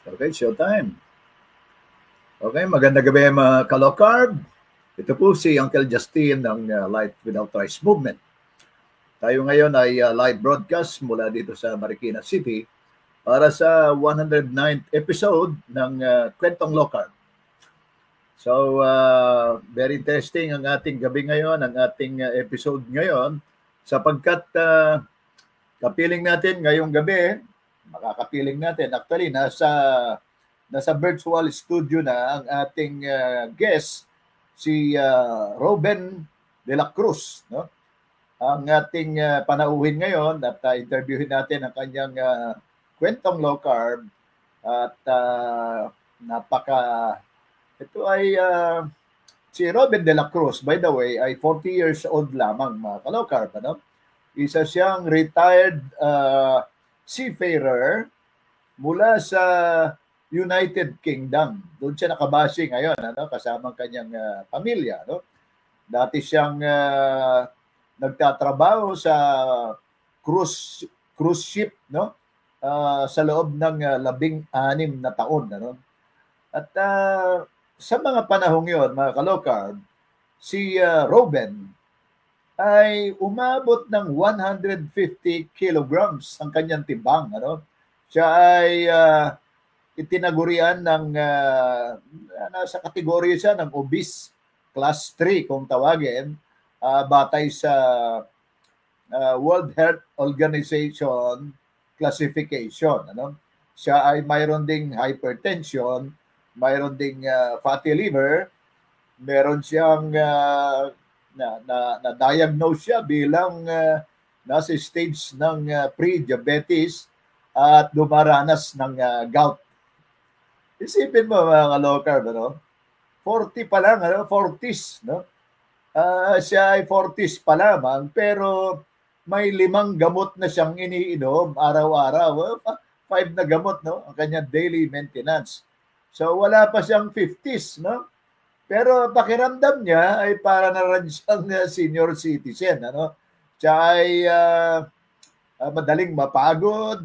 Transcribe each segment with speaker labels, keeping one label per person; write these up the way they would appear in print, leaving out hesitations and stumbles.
Speaker 1: Okay, showtime. Okay, magandang gabi mga ka-low-carb. Ito po si Uncle Justin ng Life Without Rice Movement. Tayo ngayon ay live broadcast mula dito sa Marikina City para sa 109th episode ng Kwentong Low-Carb. So, very interesting ang ating gabi ngayon, ang ating episode ngayon, sapagkat kapiling natin ngayong gabi, makakapiling natin. Actually, nasa virtual studio na ang ating guest, si Robin de la Cruz, no? Ang ating panauhin ngayon at interviewin natin ang kanyang kwentong low carb at ito ay si Robin de la Cruz, by the way, ay 40 years old lamang, mga ka-low carb, ano? Isa siyang retired seafarer mula sa United Kingdom. Doon siya nakabase ngayon, ano, kasama ang kanyang pamilya, no? Dati siyang nagtatrabaho sa cruise ship, no? Sa loob ng 16 na taon, ano? At sa mga panahong 'yon, mga ka-low carb, si Robin ay umabot ng 150 kilograms ang kanyang timbang, ano? Siya ay itinagurian ng nasa kategorya siya ng obese class 3 kung tawagin, batay sa World Health Organization classification, ano? Siya ay mayroon ding hypertension, mayroon ding fatty liver, meron siyang na-diagnose siya bilang nasa stage ng pre-diabetes at dumaranas ng gout. Isipin mo, mga low carb, ano? 40 pa lang, ano? 40s, no? Siya ay 40s pa lamang, pero may 5 gamot na siyang iniinom araw-araw. 5 na gamot, no? Ang kanyang daily maintenance. So wala pa siyang 50s, no? Pero pakiramdam niya ay para na rin siyang senior citizen, ano? Siya ay madaling mapagod,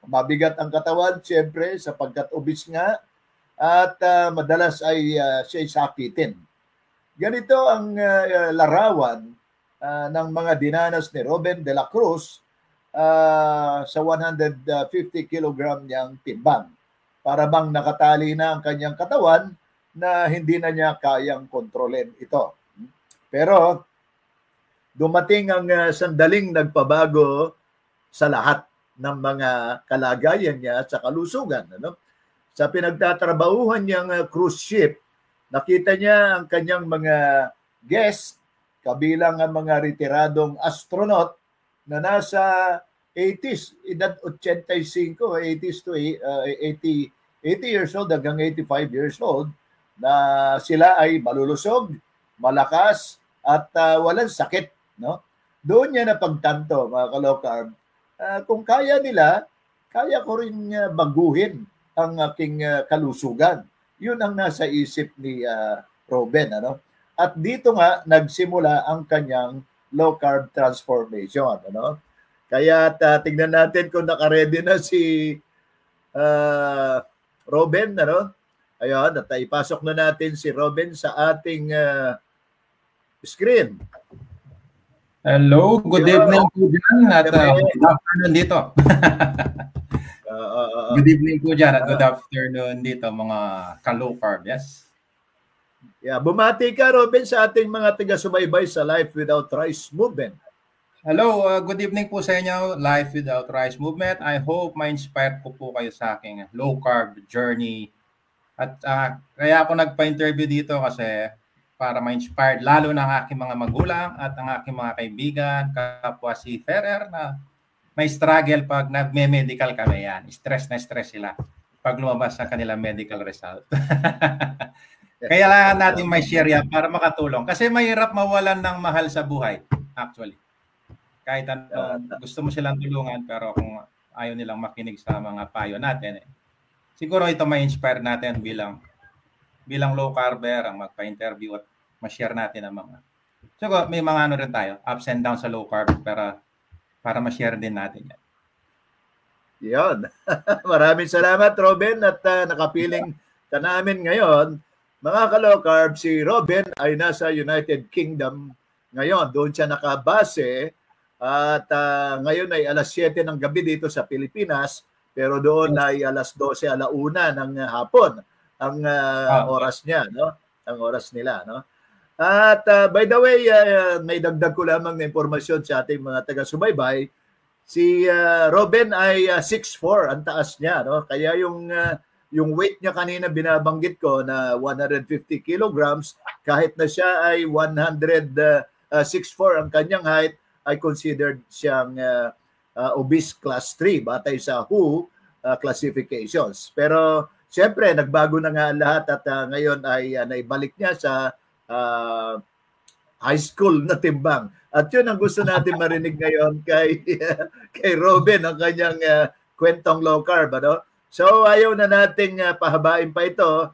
Speaker 1: mabigat ang katawan, siyempre, sapagkat obese nga, at madalas ay siya sakitin. Ganito ang larawan ng mga dinanas ni Robin de la Cruz sa 150 kilogram niyang timbang. Para bang nakatali na ang kanyang katawan na hindi na niya kayang kontrolin ito. Pero dumating ang sandaling nagpabago sa lahat ng mga kalagayan niya sa kalusugan, ano? Sa pinagtatrabahuhan niyang cruise ship, nakita niya ang kanyang mga guest, kabilang ang mga retiradong astronaut na nasa 80s, edad 85, 80s to 80 years old hanggang 85 years old, na sila ay malulusog, malakas, at walang sakit, no? Doon niya napagtanto, mga ka-low carb, kung kaya nila, kaya ko rin baguhin ang aking kalusugan. Yun ang nasa isip ni Robin, ano? At dito nga nagsimula ang kanyang low carb transformation, ano? Kaya tingnan natin kung naka-ready na si Robin, ano? Ayun, at ipasok na natin si Robin sa ating screen.
Speaker 2: Hello, good evening po dyan at good afternoon dito. Good evening po dyan at good afternoon dito mga ka-low carb, yes?
Speaker 1: Yeah, bumati ka, Robin, sa ating mga taga-subaybay sa Life Without Rice Movement.
Speaker 2: Hello, good evening po sa inyo, Life Without Rice Movement. I hope ma-inspire ko po kayo sa aking low carb journey. At kaya ako nagpa-interview dito kasi para ma-inspire lalo ng aking mga magulang at ang aking mga kaibigan, kapwa seafarer na may struggle pag nagme-medical kami yan. Stress na stress sila pag lumabas sa kanilang medical result. Kaya lang natin may share yan para makatulong. Kasi mahirap mawalan ng mahal sa buhay, actually. Kahit ano, gusto mo silang tulungan, pero kung ayaw nilang makinig sa mga payo natin, siguro ito may inspire natin bilang low carber ang magpa-interview at ma-share natin ang mga. Siguro may mga ano rin tayo, ups and downs sa low carb para ma-share din natin yan.
Speaker 1: Yan. Maraming salamat, Robin, at nakapiling ka namin ngayon. Mga ka-low carb, si Robin ay nasa United Kingdom ngayon. Doon siya nakabase at ngayon ay alas 7 ng gabi dito sa Pilipinas, pero doon ay alas 12, alauna ng hapon ang oras niya, no? Ang oras nila, no? At by the way, may dagdag ko lamang na impormasyon sa ating mga taga-subaybay. Si Robin ay 6'4", ang taas niya, no? Kaya yung weight niya kanina binabanggit ko na 150 kilograms, kahit na siya ay 6'4", ang kanyang height ay considered siyang obese class 3 batay sa WHO classifications. Pero siyempre nagbago na nga lahat at ngayon ay naibalik niya sa high school na timbang. At yun ang gusto natin marinig ngayon kay Robin, ang kanyang kwentong low carb. Ano? So ayaw na nating pahabain pa ito.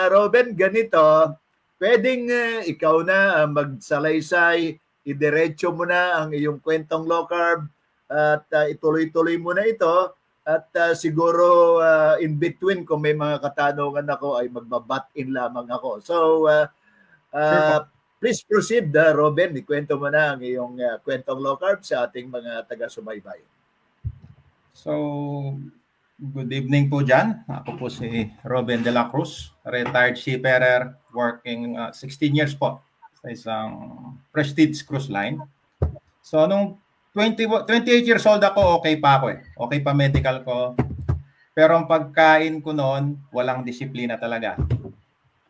Speaker 1: Robin, ganito, pwedeng ikaw na magsalaysay, idiretso mo na ang iyong kwentong low carb at ituloy-tuloy mo na ito. At siguro in between, kung may mga katanungan ako, ay magbabat-in lamang ako. So, sure. Please proceed, Robin. Ikwento mo na ang iyong kwentong low carb sa ating mga taga-subaybay.
Speaker 2: So, good evening po dyan. Ako po si Robin De La Cruz, retired seafarer, working 16 years po sa isang Prestige Cruise Line. So, nung 28 years old ako, okay pa ako eh. Okay pa medical ko. Pero ang pagkain ko noon, walang disiplina talaga.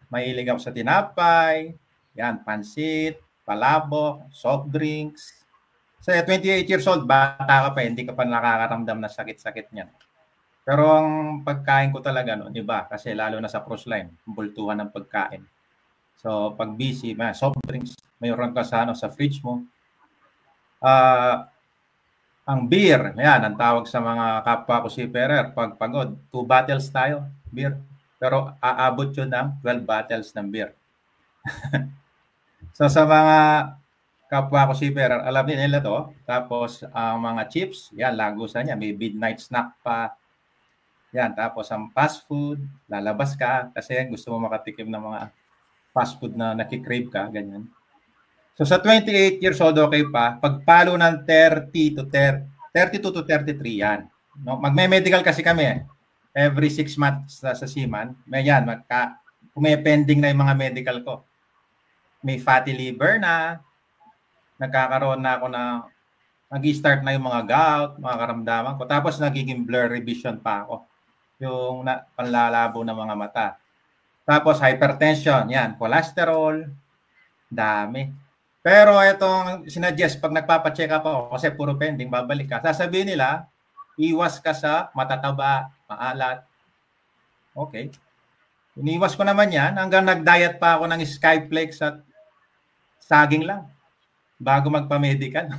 Speaker 2: Mahilig ako sa tinapay, yan, pansit, palabok, soft drinks. So, 28 years old, bata ka pa, hindi ka pa nakakaramdam na sakit-sakit niyan. Pero ang pagkain ko talaga noon, iba, kasi lalo na sa cruise line, bultuhan ng pagkain. So, pag busy, soft drinks, mayroon ka sa fridge mo. Ang beer, yan, ang tawag sa mga kapwa ko seafarer, pag pagod, 2 bottles tayo, beer. Pero aabot yun ng 12 bottles ng beer. So sa mga kapwa ko seafarer, alam din nila to. Tapos ang mga chips, yan, lagusan niya. May midnight snack pa. Yan, tapos ang fast food, lalabas ka kasi gusto mo makatikim ng mga fast food na nakikrave ka, ganyan. So sa 28 years old, okay pa. Pagpalo ng 32 to 33 yan. No? Magme-medical kasi kami every 6 months sa seaman. May yan, pending na yung mga medical ko. May fatty liver na, nagkakaroon na ako nag-start na yung mga gout, mga karamdaman ko. Tapos nagiging blurry vision pa ako. Yung panlalabo ng mga mata. Tapos hypertension, yan, cholesterol, dami. Pero itong sinuggest, pag nagpapacheck up ako, kasi puro pending, babalik ka, sasabihin nila, iwas ka sa matataba, maalat. Okay. Iniwas ko naman yan, hanggang nag-diet pa ako ng Skyflakes at saging lang bago magpa-medical.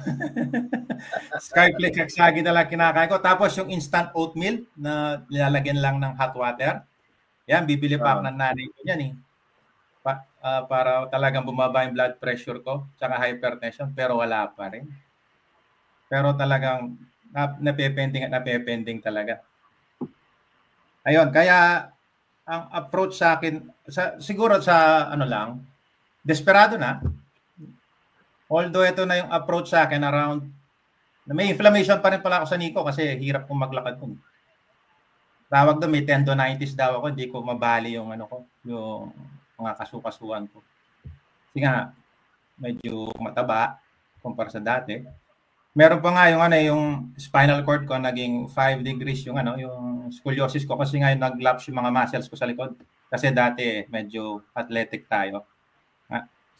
Speaker 2: Skyflakes at saging na lang kinakain ko. Tapos yung instant oatmeal na nilalagyan lang ng hot water, yan, bibili pa ako ng nanay ko yan eh. Para talagang bumaba yung blood pressure ko tsaka hypertension, pero wala pa rin. Pero talagang napepending talaga. Ayun, kaya ang approach sa akin, siguro sa desperado na. Although ito na yung approach sa akin around, may inflammation pa rin pala ako sa Nico kasi hirap kong maglakad ko. Tawag doon, may tendonitis daw ako, hindi ko mabali yung yung mga kasukasuan ko. Kasi nga, medyo mataba kumpara sa dati. Meron pa nga yung spinal cord ko naging 5 degrees yung scoliosis ko kasi nga nag-lapse yung mga muscles ko sa likod. Kasi dati medyo athletic tayo.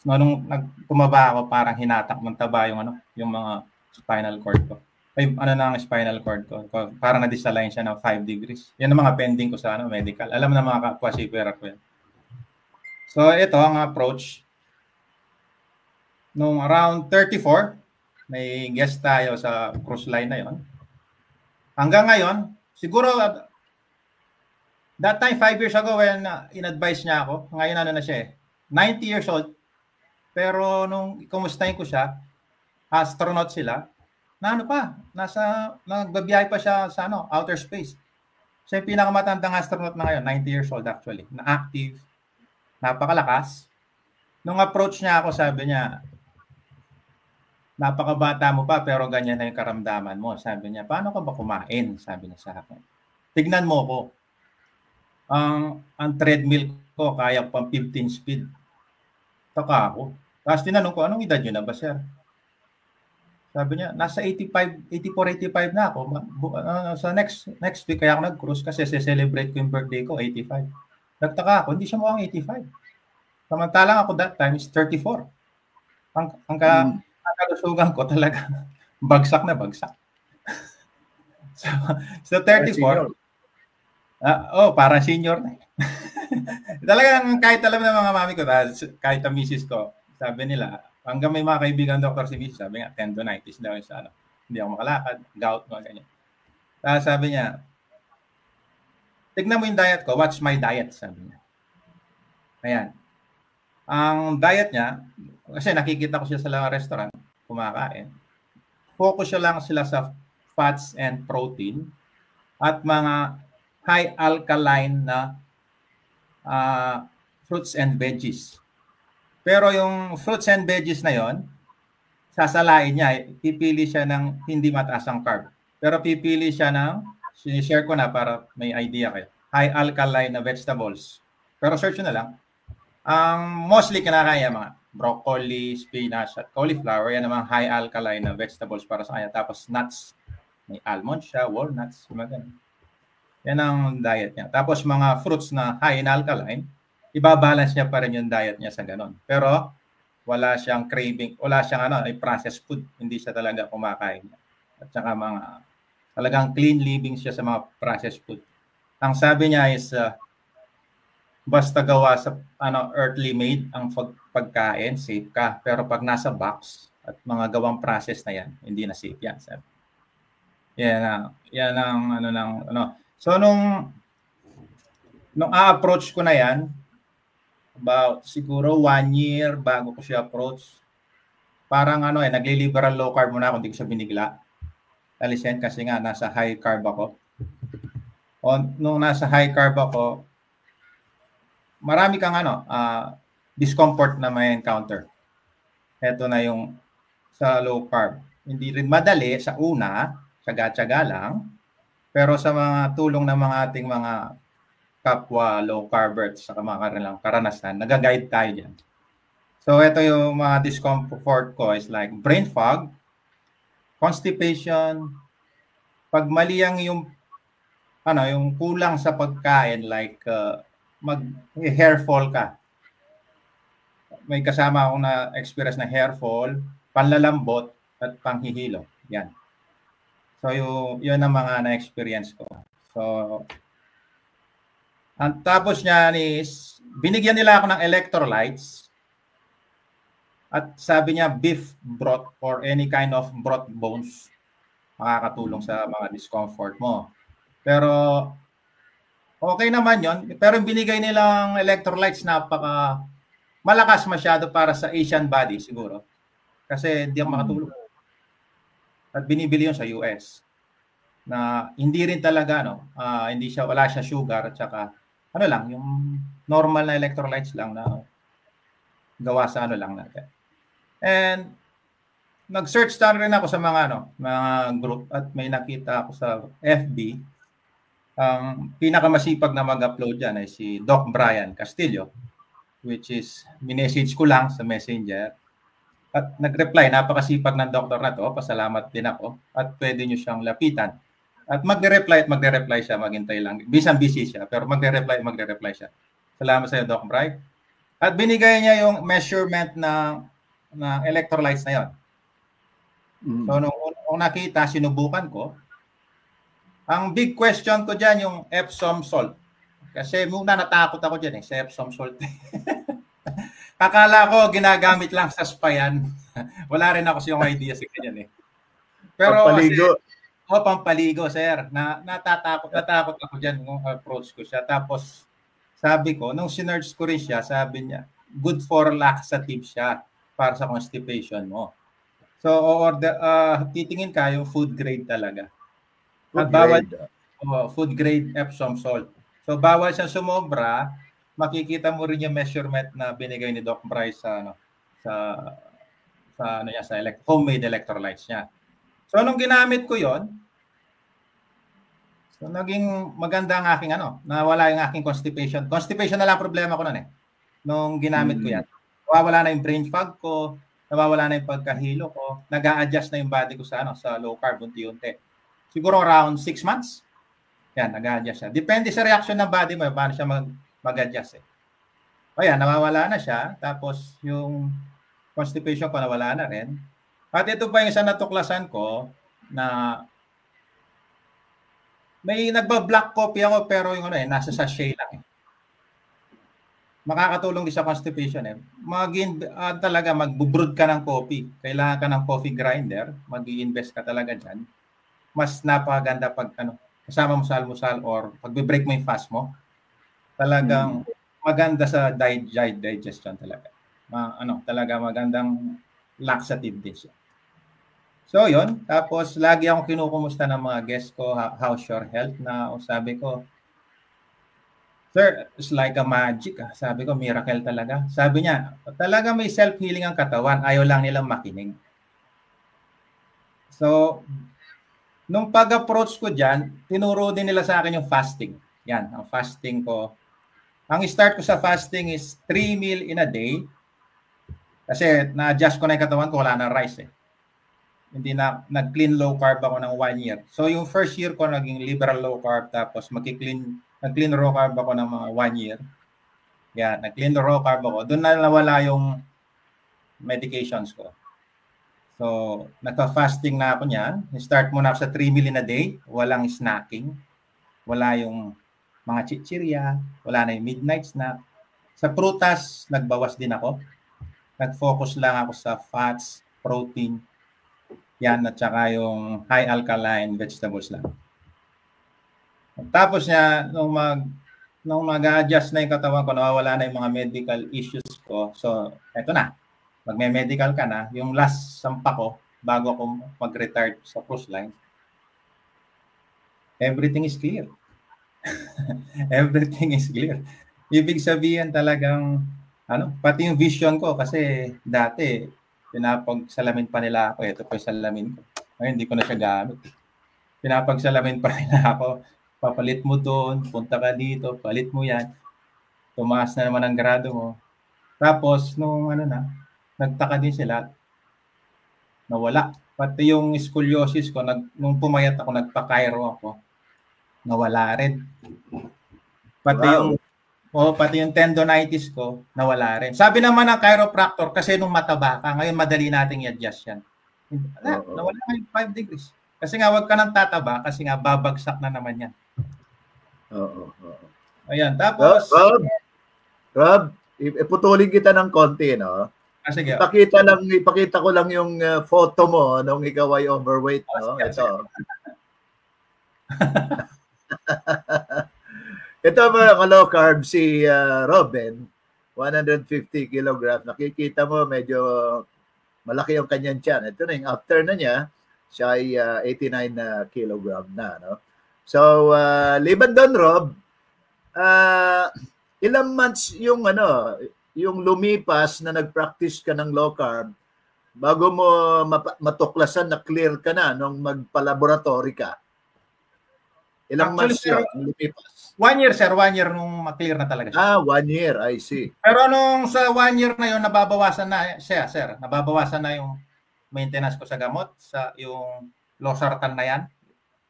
Speaker 2: So, nung tumaba ako, parang hinatak ng taba yung mga spinal cord ko. Ay, spinal cord ko. Parang na-disalign siya ng 5 degrees. Yan ang mga pending ko sa medical. Alam na mga kapwa seafarer ko yan. So, ito ang approach. Nung around 34, may guest tayo sa cruise line na yon. Hanggang ngayon, siguro, that time, 5 years ago, when in-advise niya ako, ngayon na siya 90 years old. Pero nung kumustahin ko siya, astronaut sila, nagbabiyahe pa siya sa outer space. Siya yung pinakamatandang astronaut na ngayon, 90 years old actually, na active, napakalakas. Nung approach niya ako, sabi niya, napakabata mo pa pero ganyan na yung karamdaman mo. Sabi niya, paano ka ba kumain? Sabi niya sa akin. Tignan mo ko. Ang treadmill ko, kaya pang 15 speed. Taka ako. Tapos tinanong ko, anong edad yun na ba, sir? Sabi niya, nasa 84, 85 na ako. Sa next week, kaya ako nag-cruise kasi celebrate ko yung birthday ko, 85. Nagtaka ako, hindi siya mukhang 85. Samantalang ako that time is 34. Ang kalusugan ko talaga, bagsak na bagsak. So 34, parang senior na. Talagang kahit alam ng mga mami ko, kahit ang misis ko, sabi nila, hanggang may mga kaibigan doktor si misis, sabi nga, tendonitis daw yung sa hindi ako makalakad, gout, mga ganyan. Sabi niya, tignan mo yung diet ko, watch my diet, sabi niya. Ayan. Ang diet niya, kasi nakikita ko siya sa restaurant, kumakain. Focus siya lang sila sa fats and protein at mga high alkaline na fruits and veggies. Pero yung fruits and veggies na yon, sasalain niya, pipili siya ng hindi mataas ang carb. Pero pipili siya ng, sinishare ko na para may idea kayo, high alkaline na vegetables. Pero search na lang. Ang mostly kinakaya mga broccoli, spinach, at cauliflower, yan namang high alkaline na vegetables para sa kanya. Tapos nuts, may almond siya, walnuts, mga ganun. Yan ang diet niya. Tapos mga fruits na high in alkaline, ibabalance niya pa rin yung diet niya sa ganun. Pero wala siyang craving, wala siyang processed food. Hindi siya talaga kumakain. At saka talagang clean living siya sa mga processed food. Ang sabi niya is, basta gawa sa earthly made ang pagkain, safe ka. Pero pag nasa box at mga gawang process na yan, hindi na safe yan. Sabi. Yan ang So nung a-approach ko na yan, about siguro 1 year bago ko siya approach, parang nagli-liberal low carb muna ako, hindi ko siya binigla. Alisin kasi nga nasa high carb ako. Nung nasa high carb ako, marami kang discomfort na may encounter. Ito na yung sa low carb. Hindi rin madali sa una, tsaga-tsaga lang. Pero sa mga tulong ng mga ating mga kapwa low carbers sa mga karanasan, nag-guide tayo dyan. So ito yung mga discomfort ko is like brain fog, constipation, pag mali yung kulang sa pagkain, like mag-hair fall ka. May kasama akong na-experience na hair fall, panlalambot, at panghihilo. Yan. So, yun ang mga na-experience ko. So, ang tapos niya is, binigyan nila ako ng electrolytes at sabi niya beef broth or any kind of broth bones makakatulong sa mga discomfort mo. Pero, okay naman yon. Pero yung binigay nilang electrolytes, malakas masyado para sa Asian body siguro. Kasi hindi ako makatulog. At binibili yun sa US. Na hindi rin talaga, wala siya sugar at saka, yung normal na electrolytes lang na gawa sa lang natin. And, nag-search rin ako sa mga group at may nakita ako sa FB. Ang pinakamasipag na mag-upload dyan ay si Doc Brian Castillo, which is minessage ko lang sa Messenger. At nag-reply, napakasipag ng doktor na to, pasalamat din ako, at pwede nyo siyang lapitan. At magre-reply siya, maghintay lang. Bisan busy siya, pero magre-reply siya. Salamat sa iyo, Doc Brian. At binigay niya yung measurement na electrolytes na yon. So, nung nakita, sinubukan ko. Ang big question ko dyan, yung Epsom salt. Kasi muna natakot ako dyan sa Epsom salt. Akala ko ginagamit lang sa spa yan. Wala rin ako yung idea sa ganyan Pero
Speaker 1: pampaligo.
Speaker 2: Pampaligo, sir. Natatakot ako dyan nung approach ko siya. Tapos sabi ko, nung sinerge ko rin siya, sabi niya, good for laxative siya para sa constipation mo. So, titingin ka yung food grade talaga.
Speaker 1: Food
Speaker 2: Bawal,
Speaker 1: grade.
Speaker 2: food grade Epsom salt. So, bawal siya sumobra. Makikita mo rin yung measurement na binigay ni Doc Bryce sa homemade electrolytes niya. So, nung ginamit ko yon, so naging maganda ang aking nawala yung aking constipation. Constipation na lang problema ko noon eh. Nung ginamit ko yan. Nawawala na yung brain fog ko, nawawala na yung pagkahilo ko, nag-a-adjust na yung body ko sa low carb unti-unti. Siguro around 6 months. Yan, nag-a-adjust siya. Depende sa reaction ng body mo, paano siya mag-adjust eh. O yan, nawawala na siya. Tapos yung constipation ko nawala na rin. At ito pa yung isa natuklasan ko na may nagba-black coffee ako pero yung nasa sachet lang eh. Makakatulong din sa constipation eh. Talaga mag-brew ka ng coffee. Kailangan ka ng coffee grinder. Mag-i-invest ka talaga dyan. Mas napakaganda pag kasama mo sa almusal or pag-break mo yung fast mo. Talagang maganda sa digestion talaga. Talaga magandang laxative din siya. So, yun. Tapos, lagi akong kinukumusta ng mga guests ko, how's your health na sabi ko, sir, it's like a magic. Sabi ko, miracle talaga. Sabi niya, talaga may self-healing ang katawan. Ayaw lang nilang makinig. So, nung pag-approach ko dyan, tinuro din nila sa akin yung fasting. Yan, ang fasting ko. Ang start ko sa fasting is 3 meal in a day. Kasi na-adjust ko na yung katawan ko, wala na rice eh. Hindi na, nag-clean low carb ako ng 1 year. So, yung first year ko, naging liberal low carb, tapos nag-clean raw carb ako ng mga 1 year. Yan, nag-clean raw carb ako. Doon na nawala yung medications ko. So, nagka-fasting na ako niyan. Start muna ako sa 3 meal in a day. Walang snacking. Wala yung mga chichirya. Wala na yung midnight snack. Sa prutas, nagbawas din ako. Nag-focus lang ako sa fats, protein. Yan, at saka yung high alkaline vegetables lang. Tapos niya, nung mag-adjust na yung katawan ko, nawawala na yung mga medical issues ko. So, eto na. Magme-medical ka na. Yung last sampa ko, bago ako mag-retire sa cruise line, everything is clear. Everything is clear. Ibig sabihin talagang, pati yung vision ko, kasi dati, pinapagsalamin pa nila ako. Ito pa yung salamin ko. Ngayon, hindi ko na siya gamit. Pinapagsalamin pa nila ako. Papalit mo doon, punta ka dito, palit mo yan. Tumaas na naman ang grado mo. Tapos, nung nagtaka din sila, nawala. Pati yung scoliosis ko, nung pumayat ako, nagpa-chiro ako, nawala rin. Pati yung tendonitis ko, nawala rin. Sabi naman ng chiropractor, kasi nung mataba ka, ngayon madali nating i-adjust yan. Nawala yung 5 degrees. Kasi nga, wag ka nang tataba, kasi nga, babagsak na naman yan. Ayan, tapos...
Speaker 1: Rob, iputulin kita ng konti, no?
Speaker 2: Sige.
Speaker 1: Ipakita ko lang yung photo mo nung ikaw ay overweight, no? Ito. Ito mga low carb, si Robin, 150 kilograms. Nakikita mo medyo malaki yung kanyang tiyan. Ito na yung after na niya, siya ay 89 kilogram na. No? So, liban doon, Rob, ilang months yung lumipas na nag-practice ka ng low carb bago mo matuklasan na clear ka na nung magpa-laboratory ka? Ilang months yun lumipas?
Speaker 2: 1 year, sir. 1 year nung ma-clear na talaga siya.
Speaker 1: 1 year. I see.
Speaker 2: Pero nung sa 1 year na yun, nababawasan na siya, sir. Nababawasan na yung maintenance ko sa gamot, sa yung losartan na yan.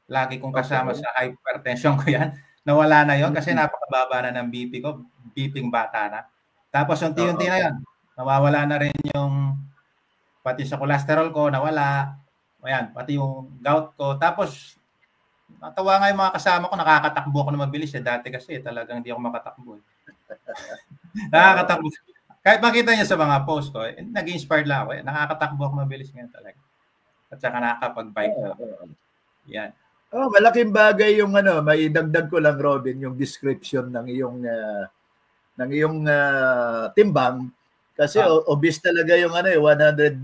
Speaker 2: Lagi kong kasama sa hypertension ko yan. Nawala na yon kasi napakababa na ng BP ko. BP bata na. Tapos unti-unti na yan. Nawawala na rin yung pati sa cholesterol ko, nawala. Ayan, pati yung gout ko. Tapos natawa nga yung mga kasama ko, nakakatakbo ako na mabilis. Dati kasi talagang hindi ako makatakbo. Nakakatakbo. Kahit makita niyo sa mga post ko, nag-inspired lang ako. Nakakatakbo ako mabilis ngayon talaga. At saka nakakapag-bike na ako. Yan.
Speaker 1: Malaking bagay yung may dagdag ko lang, Robin, yung description ng iyong timbang Kasi obese talaga yung 150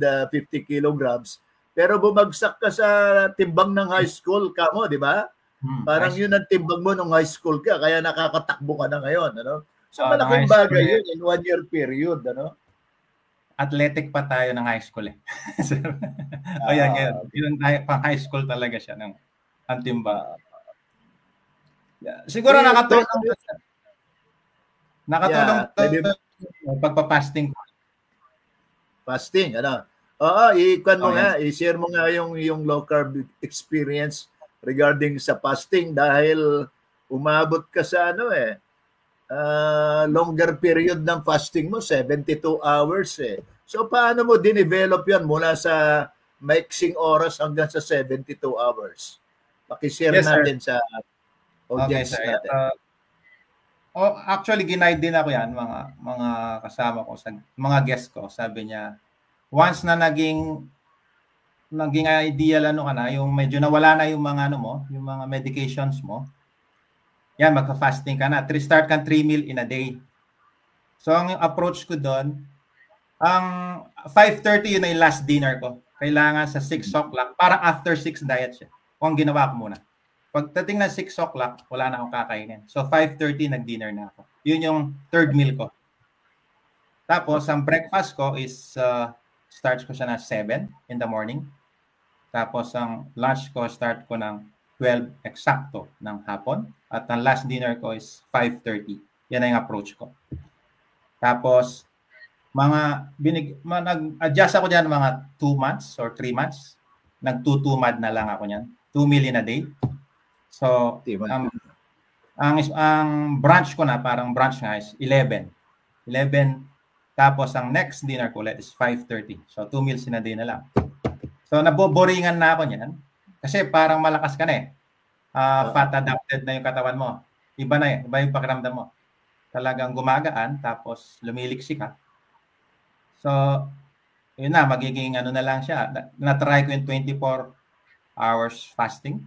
Speaker 1: kilograms. Pero bumagsak ka sa timbang ng high school ka mo, di ba? Parang yun ang timbang mo nung high school ka, kaya nakakatakbo ka na ngayon. So malaking bagay yun in 1 year period.
Speaker 2: Athletic pa tayo ng high school eh. Ayan, yun pang high school talaga siya ng ang timbang. Siguro nakatulong pagpa-fasting.
Speaker 1: Fasting, i-share mo nga yung low carb experience regarding sa fasting dahil umabot ka sa longer period ng fasting mo, 72 hours eh. So paano mo dinevelop yan mula sa maiksing oras hanggang sa 72 hours? Paki-share natin sa audience natin.
Speaker 2: Actually, ginaid din ako yan, mga kasama ko, mga guests ko. Sabi niya, once na naging ideal yung medyo nawala na yung mga yung mga medications mo, yan, magpa-fasting ka na. Start ka 3 meal in a day. So, ang approach ko doon, ang 5:30 yun ay last dinner ko. Kailangan sa 6 o'clock, parang after 6 diet siya. Kung ginawa ko muna. Pagdating na 6 o'clock, wala na akong kakainin. So, 5:30, nag-dinner na ako. Yun yung third meal ko. Tapos, ang breakfast ko is, starts ko siya na 7 in the morning. Tapos, ang lunch ko, start ko ng 12 eksakto ng hapon. At ang last dinner ko is 5:30. Yan ang approach ko. Tapos, nag-adjust ako dyan mga 2 months or 3 months. Nag-2-2-mad na lang ako niyan. 2 meal in a day. So, ang brunch ko na, parang brunch nga is 11. Tapos, ang next dinner ko ulit is 5:30. So, 2 meals in a day na lang. So, naboboringan na ako niyan. Kasi parang malakas ka na eh. Fat adapted na yung katawan mo. Iba na eh. Iba yung pakiramdam mo. Talagang gumagaan, tapos lumiliksi ka. So, yun na, magiging na lang siya. Na-try ko yung 24 hours fasting.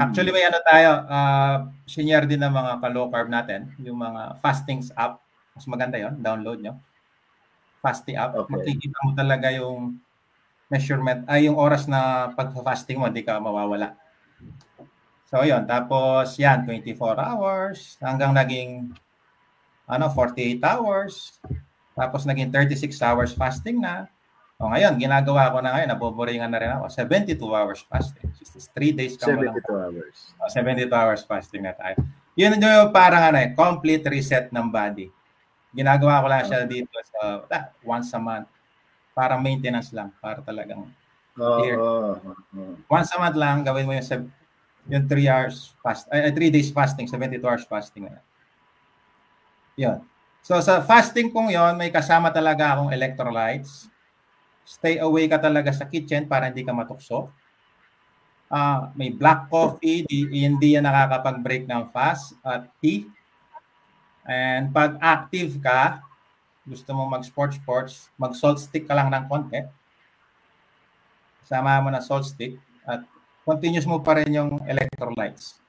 Speaker 2: Actually, may tayo, senior din ng mga ka-low carb natin, yung mga fastings app. Mas maganda yon, download nyo. Fasting app. Okay. Makikita mo talaga yung measurement, yung oras na pag-fasting mo, hindi ka mawawala. So, yun. Tapos, yan, 24 hours, hanggang naging 48 hours. Tapos, naging 36 hours fasting na. O ngayon, ginagawa ko na ngayon, naboboringan na rin ako. 72 hours fasting. 3 days ka
Speaker 1: 72 hours.
Speaker 2: 72 hours fasting na tayo. Yun yung parang complete reset ng body. Ginagawa ko lang siya dito sa once a month. Parang maintenance lang. Para talagang once a month lang, gawin mo yung 3 hours fast, 3 days fasting, 72 hours fasting. Yun. So sa fasting kong yon, may kasama talaga akong electrolytes. Stay away ka talaga sa kitchen para hindi ka matukso. May black coffee, hindi yan nakakapag-break ng fast, at tea. And pag active ka, gusto mo mag-sports, mag-salt stick ka lang ng konti. Sama mo na salt stick at continuous mo pa rin yung electrolytes.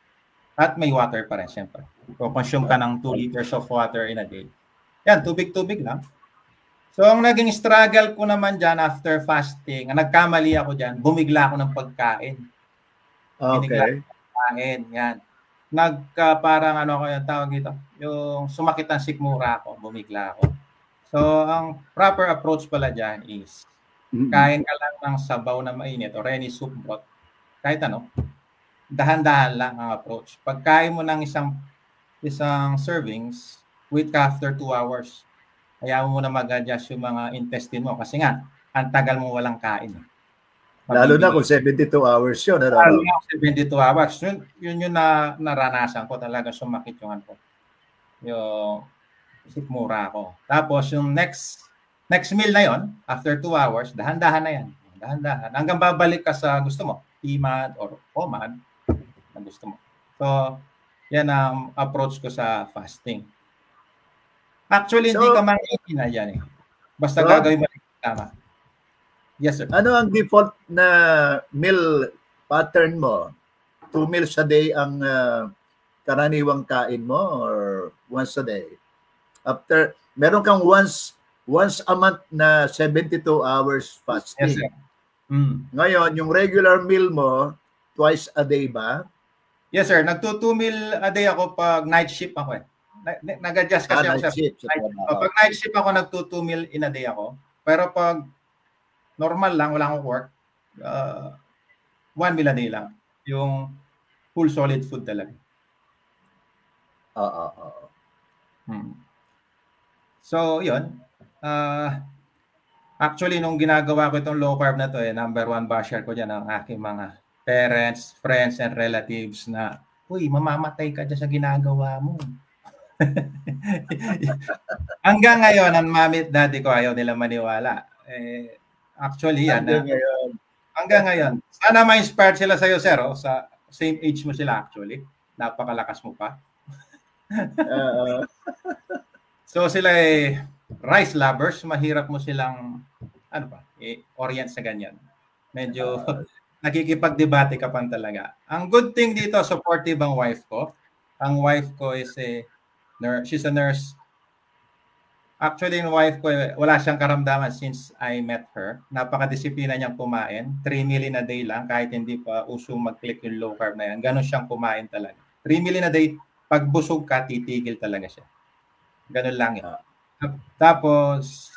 Speaker 2: At may water pa rin, syempre. So, consume ka ng 2 liters of water in a day. Yan, tubig lang. So, ang naging struggle ko naman dyan after fasting, nagkamali ako dyan, bumigla ako ng pagkain.
Speaker 1: Okay.
Speaker 2: Pagkain, yan. Parang yung tawag dito, yung sumakit ang sikmura ako, bumigla ako. So, ang proper approach pala dyan is, kain ka lang ng sabaw na mainit or any soup broth, kahit dahan-dahan lang ang approach. Pagkain mo ng isang servings, wait ka after 2 hours. Hayaan mo na mag-adjust yung mga intestine mo kasi nga, ang tagal mo walang kain.
Speaker 1: Lalo na kung 72 hours yun.
Speaker 2: Lalo na kung 72 hours. Yun yung naranasan ko talaga, sumakit yung yung sikmura ko. Tapos yung next meal na yon, after 2 hours, dahan-dahan na yan. Dahan-dahan. Hanggang babalik ka sa gusto mo. TMAD or OMAD na gusto mo. So, yan ang approach ko sa fasting. Actually, hindi ka mangihina yan eh. Basta gagawin mo tama. Yes, sir.
Speaker 1: Ano ang default na meal pattern mo? 2 meals a day ang karaniwang kain mo or once a day? Meron kang once once a month na 72 hours
Speaker 2: Yes,
Speaker 1: fasting.
Speaker 2: sir. Mm.
Speaker 1: Ngayon, yung regular meal mo, twice a day ba?
Speaker 2: Yes, sir. Nagto 2 meal a day ako pag night shift ako eh. Nag-adjust kasi ako
Speaker 1: Night
Speaker 2: sa
Speaker 1: shift sa trabaho.
Speaker 2: pag night shift ako, nagto 2 meal in a day ako. Pero pag normal lang, wala akong work, 1 meal a day lang. Yung full solid food talaga.
Speaker 1: Oo.
Speaker 2: So, yun. Actually, nung ginagawa ko itong low carb na to, number 1 basher ko dyan ang aking mga parents, friends, and relatives na, uy, mamamatay ka dyan sa ginagawa mo. Hanggang ngayon, ang mami at daddy ko ayaw nila maniwala. Actually, yan. Hanggang ngayon. Sana ma-inspired sila sa'yo, sir. Sa same age mo sila actually. Napakalakas mo pa. So sila rice lovers. Mahirap mo silang orient sa ganyan. Medyo nakikipagdebate ka pan talaga. Ang good thing dito, supportive ang wife ko. Ang wife ko is nurse. She's a nurse. Actually, yung wife ko, wala siyang karamdaman since I met her. Napakadisiplina niyang kumain. 3 meal in a day lang, kahit hindi pa usong mag-click yung low carb na yan. Ganon siyang kumain talaga. 3 meal in a day, pag busog ka, titigil talaga siya. Ganon lang yun. Tapos,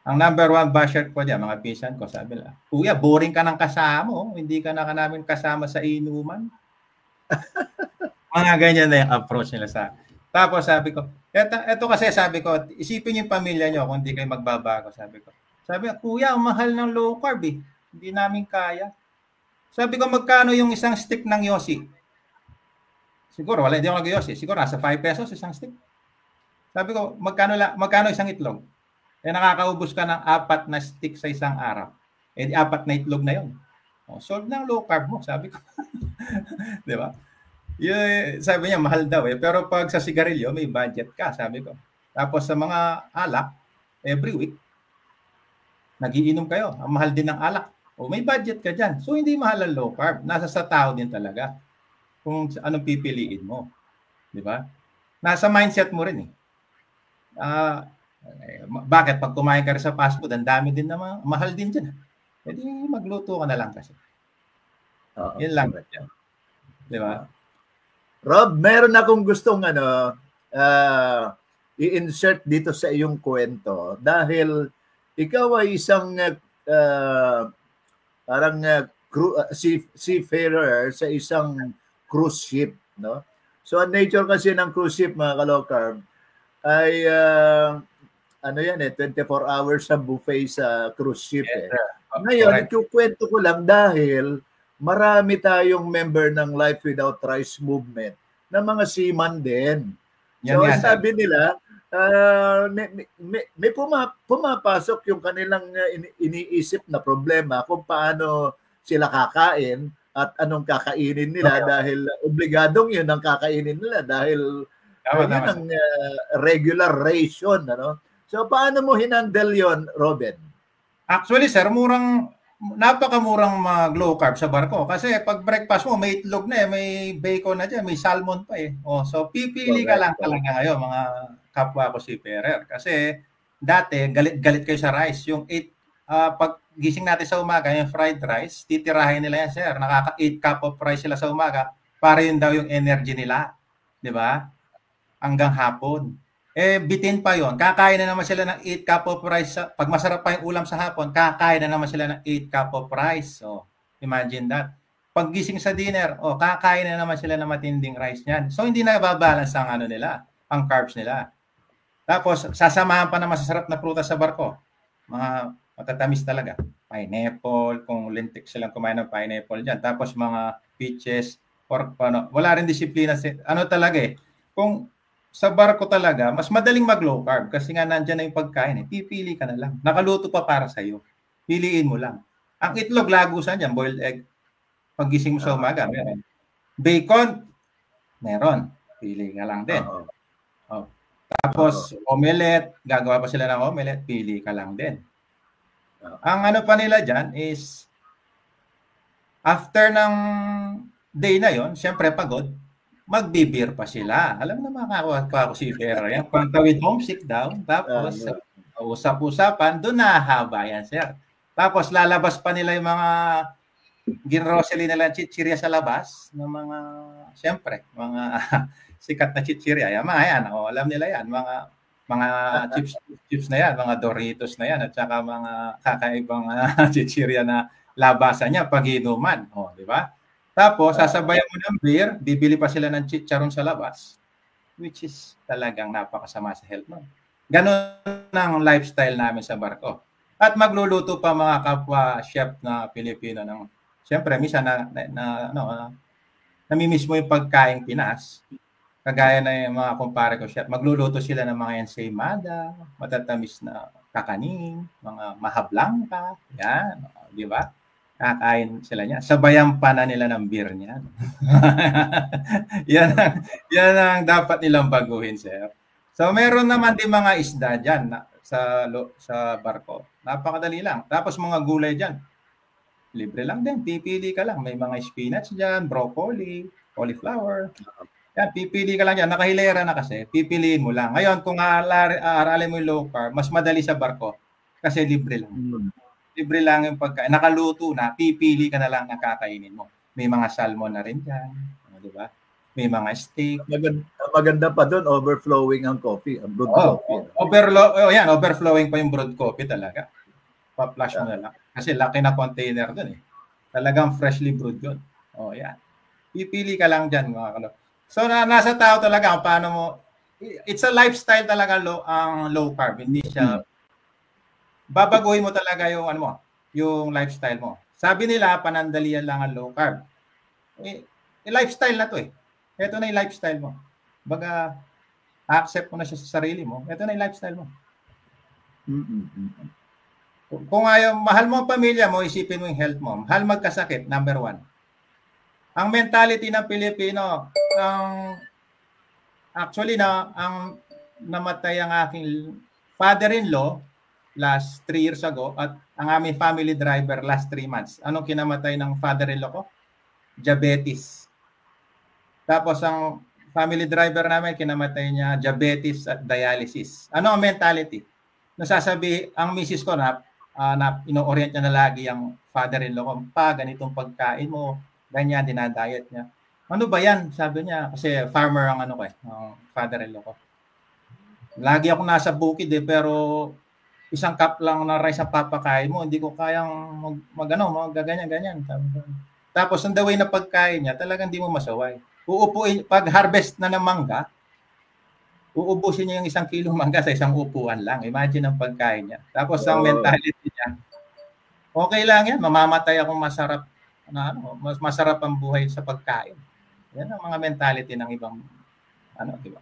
Speaker 2: ang number 1 basher ko dyan, mga pisan ko, sabi nila, Kuya, boring ka ng kasama. Hindi ka na namin kasama sa inuman. Mga ganyan na yung approach nila sa akin. Tapos sabi ko, eto kasi sabi ko, isipin yung pamilya nyo kung hindi kayo magbabago, sabi ko. Sabi ko, Kuya, ang mahal ng low carb eh. Hindi namin kaya. Sabi ko, magkano yung isang stick ng Yossi? Siguro, wala, hindi ako nag-Yossi. Siguro, nasa 5 pesos isang stick. Sabi ko, magkano isang itlog? Nakakaubos ka ng 4 na stick sa isang araw. 4 na itlog na yon. Solve ng low carb mo, sabi ko. Di ba? Sabi niya, mahal daw eh. Pero pag sa sigarilyo, may budget ka, sabi ko. Tapos sa mga alak, every week, nagiinom kayo. Ang mahal din ng alak. May budget ka dyan. So, hindi mahal ang low carb. Nasa sa tao din talaga. Kung anong pipiliin mo. Di ba? Nasa mindset mo rin eh. Bakit? Pag kumain ka rin sa fast food, ang dami din naman. Mahal din dyan. Pwede magluto ka na lang kasi. Yun lang. Di ba?
Speaker 1: Rob, meron akong gustong i-insert dito sa iyong kwento dahil ikaw ay isang seafarer sa isang cruise ship, no? So ang nature kasi ng cruise ship, mga ka-low carb, ay 24 hours sa buffet sa cruise ship. Ngayon, ikukwento ko lang dahil marami tayong member ng Life Without Rice movement na mga seaman din. So, sabi nila, may pumapasok yung kanilang iniisip na problema kung paano sila kakain at anong kakainin nila dahil obligadong yun ang kakainin nila dahil yun ang regular ration. So, paano mo hinandle yon, Robin?
Speaker 2: Actually, sir, napakamurang mag-low carb sa barko. Kasi pag breakfast mo, may itlog na may bacon na dyan, may salmon pa eh. So, pipili ka lang talaga ngayon, mga kapwa ko seafarer. Kasi dati, galit kayo sa rice. Yung pag gising natin sa umaga, yung fried rice, titirahin nila yan, sir. Nakaka-8 cup of rice sila sa umaga. Para yun daw yung energy nila. Di ba? Hanggang hapon. Bitin pa yon. Kakain na naman sila ng 8 cup of rice. Pag masarap pa yung ulam sa hapon, kakain na naman sila ng 8 cup of rice. So, imagine that. Pag gising sa dinner, kakain na naman sila ng matinding rice niyan. So, hindi na babalance ang ang carbs nila. Tapos, sasamahan pa na masasarap na prutas sa barko. Mga matatamis talaga. Pineapple, kung lintik silang kumain ng pineapple dyan. Tapos, mga peaches, pork, wala rin disiplina. Talaga eh. Kung sa barko talaga, mas madaling mag-low carb kasi nga nandyan na yung pagkain. Pipili ka na lang. Nakaluto pa para sa'yo. Piliin mo lang. Ang itlog, lagusan dyan, boiled egg. Pag-gising mo sa umaga, meron. Bacon, meron. Pili ka lang din. Tapos, omelette, gagawa pa sila ng omelette, pili ka lang din. Ang pa nila dyan is, after ng day na yon, syempre pagod, magbibir pa sila. Alam na mga kapwa ko si Vera yan. Pagtawid homesick daw. Tapos, usap-usapan, doon na haba yan, sir. Tapos lalabas pa nila yung mga ginrosely nila chichirya sa labas ng mga, siyempre, mga sikat na chichirya. Yan, mga yan, alam nila yan, mga chips na yan, mga Doritos na yan, at saka mga kakaibang chichirya na labasan niya, pag-inuman. Di ba? Tapos, sasabayan mo ng beer, bibili pa sila ng chicharon sa labas, which is talagang napakasama sa health mo. Ganon ang lifestyle namin sa barko. At magluluto pa mga kapwa chef na Pilipino ng, siyempre, minsan namimiss mo yung pagkain Pinas. Kagaya na yung mga kumpare ko chef, magluluto sila ng mga ensaymada, matatamis na kakanin, mga mahablangka, yan, di ba? Kakain sila niya. Sabayan pa na nila ng beer niya. yan ang dapat nilang baguhin, sir. So, meron naman din mga isda dyan sa barko. Napakadali lang. Tapos mga gulay dyan. Libre lang din. Pipili ka lang. May mga spinach dyan, broccoli, cauliflower. Yan, pipili ka lang dyan. Nakahilera na kasi. Pipiliin mo lang. Ngayon, kung aaralin mo yung low carb, mas madali sa barko. Kasi libre lang. Libre lang yung pagkain. Nakaluto na. Pipili ka na lang na kakainin mo. May mga salmon na rin dyan. Di ba? May mga steak.
Speaker 1: Maganda pa doon, overflowing ang coffee, ang brewed coffee.
Speaker 2: Overflowing pa yung brewed coffee talaga. Pa-flash mo na lang. Kasi laki na container doon eh. Talagang freshly brewed yun. Yan. Pipili ka lang dyan, mga kalok. So, nasa tao talaga kung paano mo, it's a lifestyle talaga ang low carb. Hindi siya, babaguhin mo talaga yung, yung lifestyle mo. Sabi nila, panandalian lang ang low carb. Lifestyle na to eh. Ito na yung lifestyle mo. Baga, accept mo na siya sa sarili mo. Ito na yung lifestyle mo. Kung mahal mo ang pamilya mo, isipin mo yung health mo. Mahal magkasakit, number 1. Ang mentality ng Pilipino, ang namatay ang aking father-in-law last 3 years ago at ang aming family driver last 3 months. Anong kinamatay ng father-in-law ko? Diabetes. Tapos ang family driver namin, kinamatay niya diabetes at dialysis. Ano ang mentality? Nasasabi, ang misis ko na ino-orient niya na lagi ang father-in-law ko, ganitong pagkain mo, ganyan, dinadiet niya. Ano ba yan? Sabi niya, kasi farmer ang ang father-in-law ko. Lagi ako nasa bukid pero isang cup lang na rice ang papakain mo, hindi ko kayang magaganyan-ganyan. Tapos ang the way na pagkain niya, talagang hindi mo masaway. Uupuin, pag harvest na ng mangga, uubusin niya yung 1 kilong mangga sa isang upuan lang. Imagine ang pagkain niya. Tapos ang mentality niya, okay lang yan, mamamatay akong masarap, masarap ang buhay sa pagkain. Yan ang mga mentality ng ibang, di ba?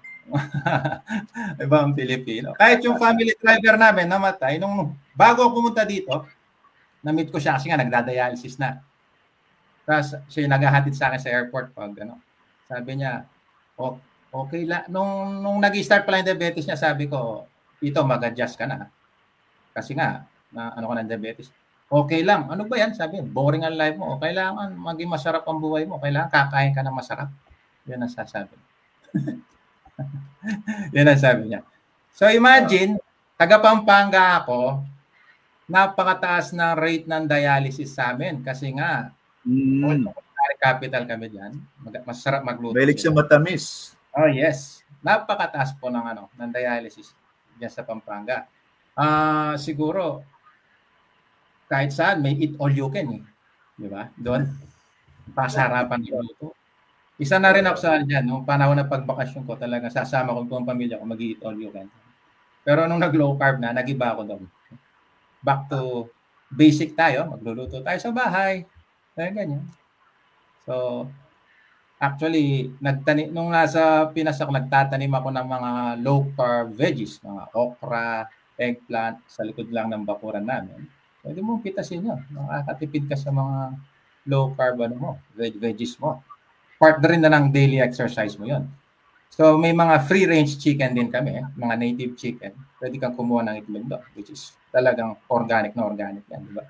Speaker 2: Ibang Pilipino. Kahit yung family driver namin namatay, bago ako pumunta dito, na-meet ko siya kasi nga nagdadialysis na. Tapos siya naghahatid sa akin sa airport pag sabi niya, okay lang. Nung nag-start pala yung diabetes niya, sabi ko, ito mag-adjust ka na. Kasi nga, ka ng diabetes. Okay lang. Ano ba yan? Sabi, boring ang life mo. Kailangan maging masarap ang buhay mo. Kailangan kakain ka ng masarap. Yan ang sasabi. Yan ang sabi niya. So imagine, taga Pampanga ako, napakataas na rate ng dialysis sa amin. Kasi nga, capital kami dyan. Masarap magluto.
Speaker 1: Mahilig siya matamis.
Speaker 2: Oh, yes. Napakataas po ng dialysis dyan sa Pampanga. Siguro, kahit saan, may eat all you can. Di ba? Doon, pasarapan ng luto. Isa na rin ako sa dyan. Nung panahon ng pagbakasyon ko, talaga sasama ko buong pamilya ko mag-eat all you can. Pero nung nag-low carb na, nag-iba ako doon. Back to basic tayo. Magluluto tayo sa bahay. Kaya ganyan. So, actually, nung nasa Pinas ako, nagtatanim ako ng mga low-carb veggies, mga okra, eggplant, sa likod lang ng bakuran namin. Pwede mong pitasin yun. Makakatipid ka sa mga low-carb veggies mo. Part rin na ng daily exercise mo yun. So, may mga free-range chicken din kami, mga native chicken. Pwede kang kumuha ng itlog doon, which is talagang organic yan, di ba?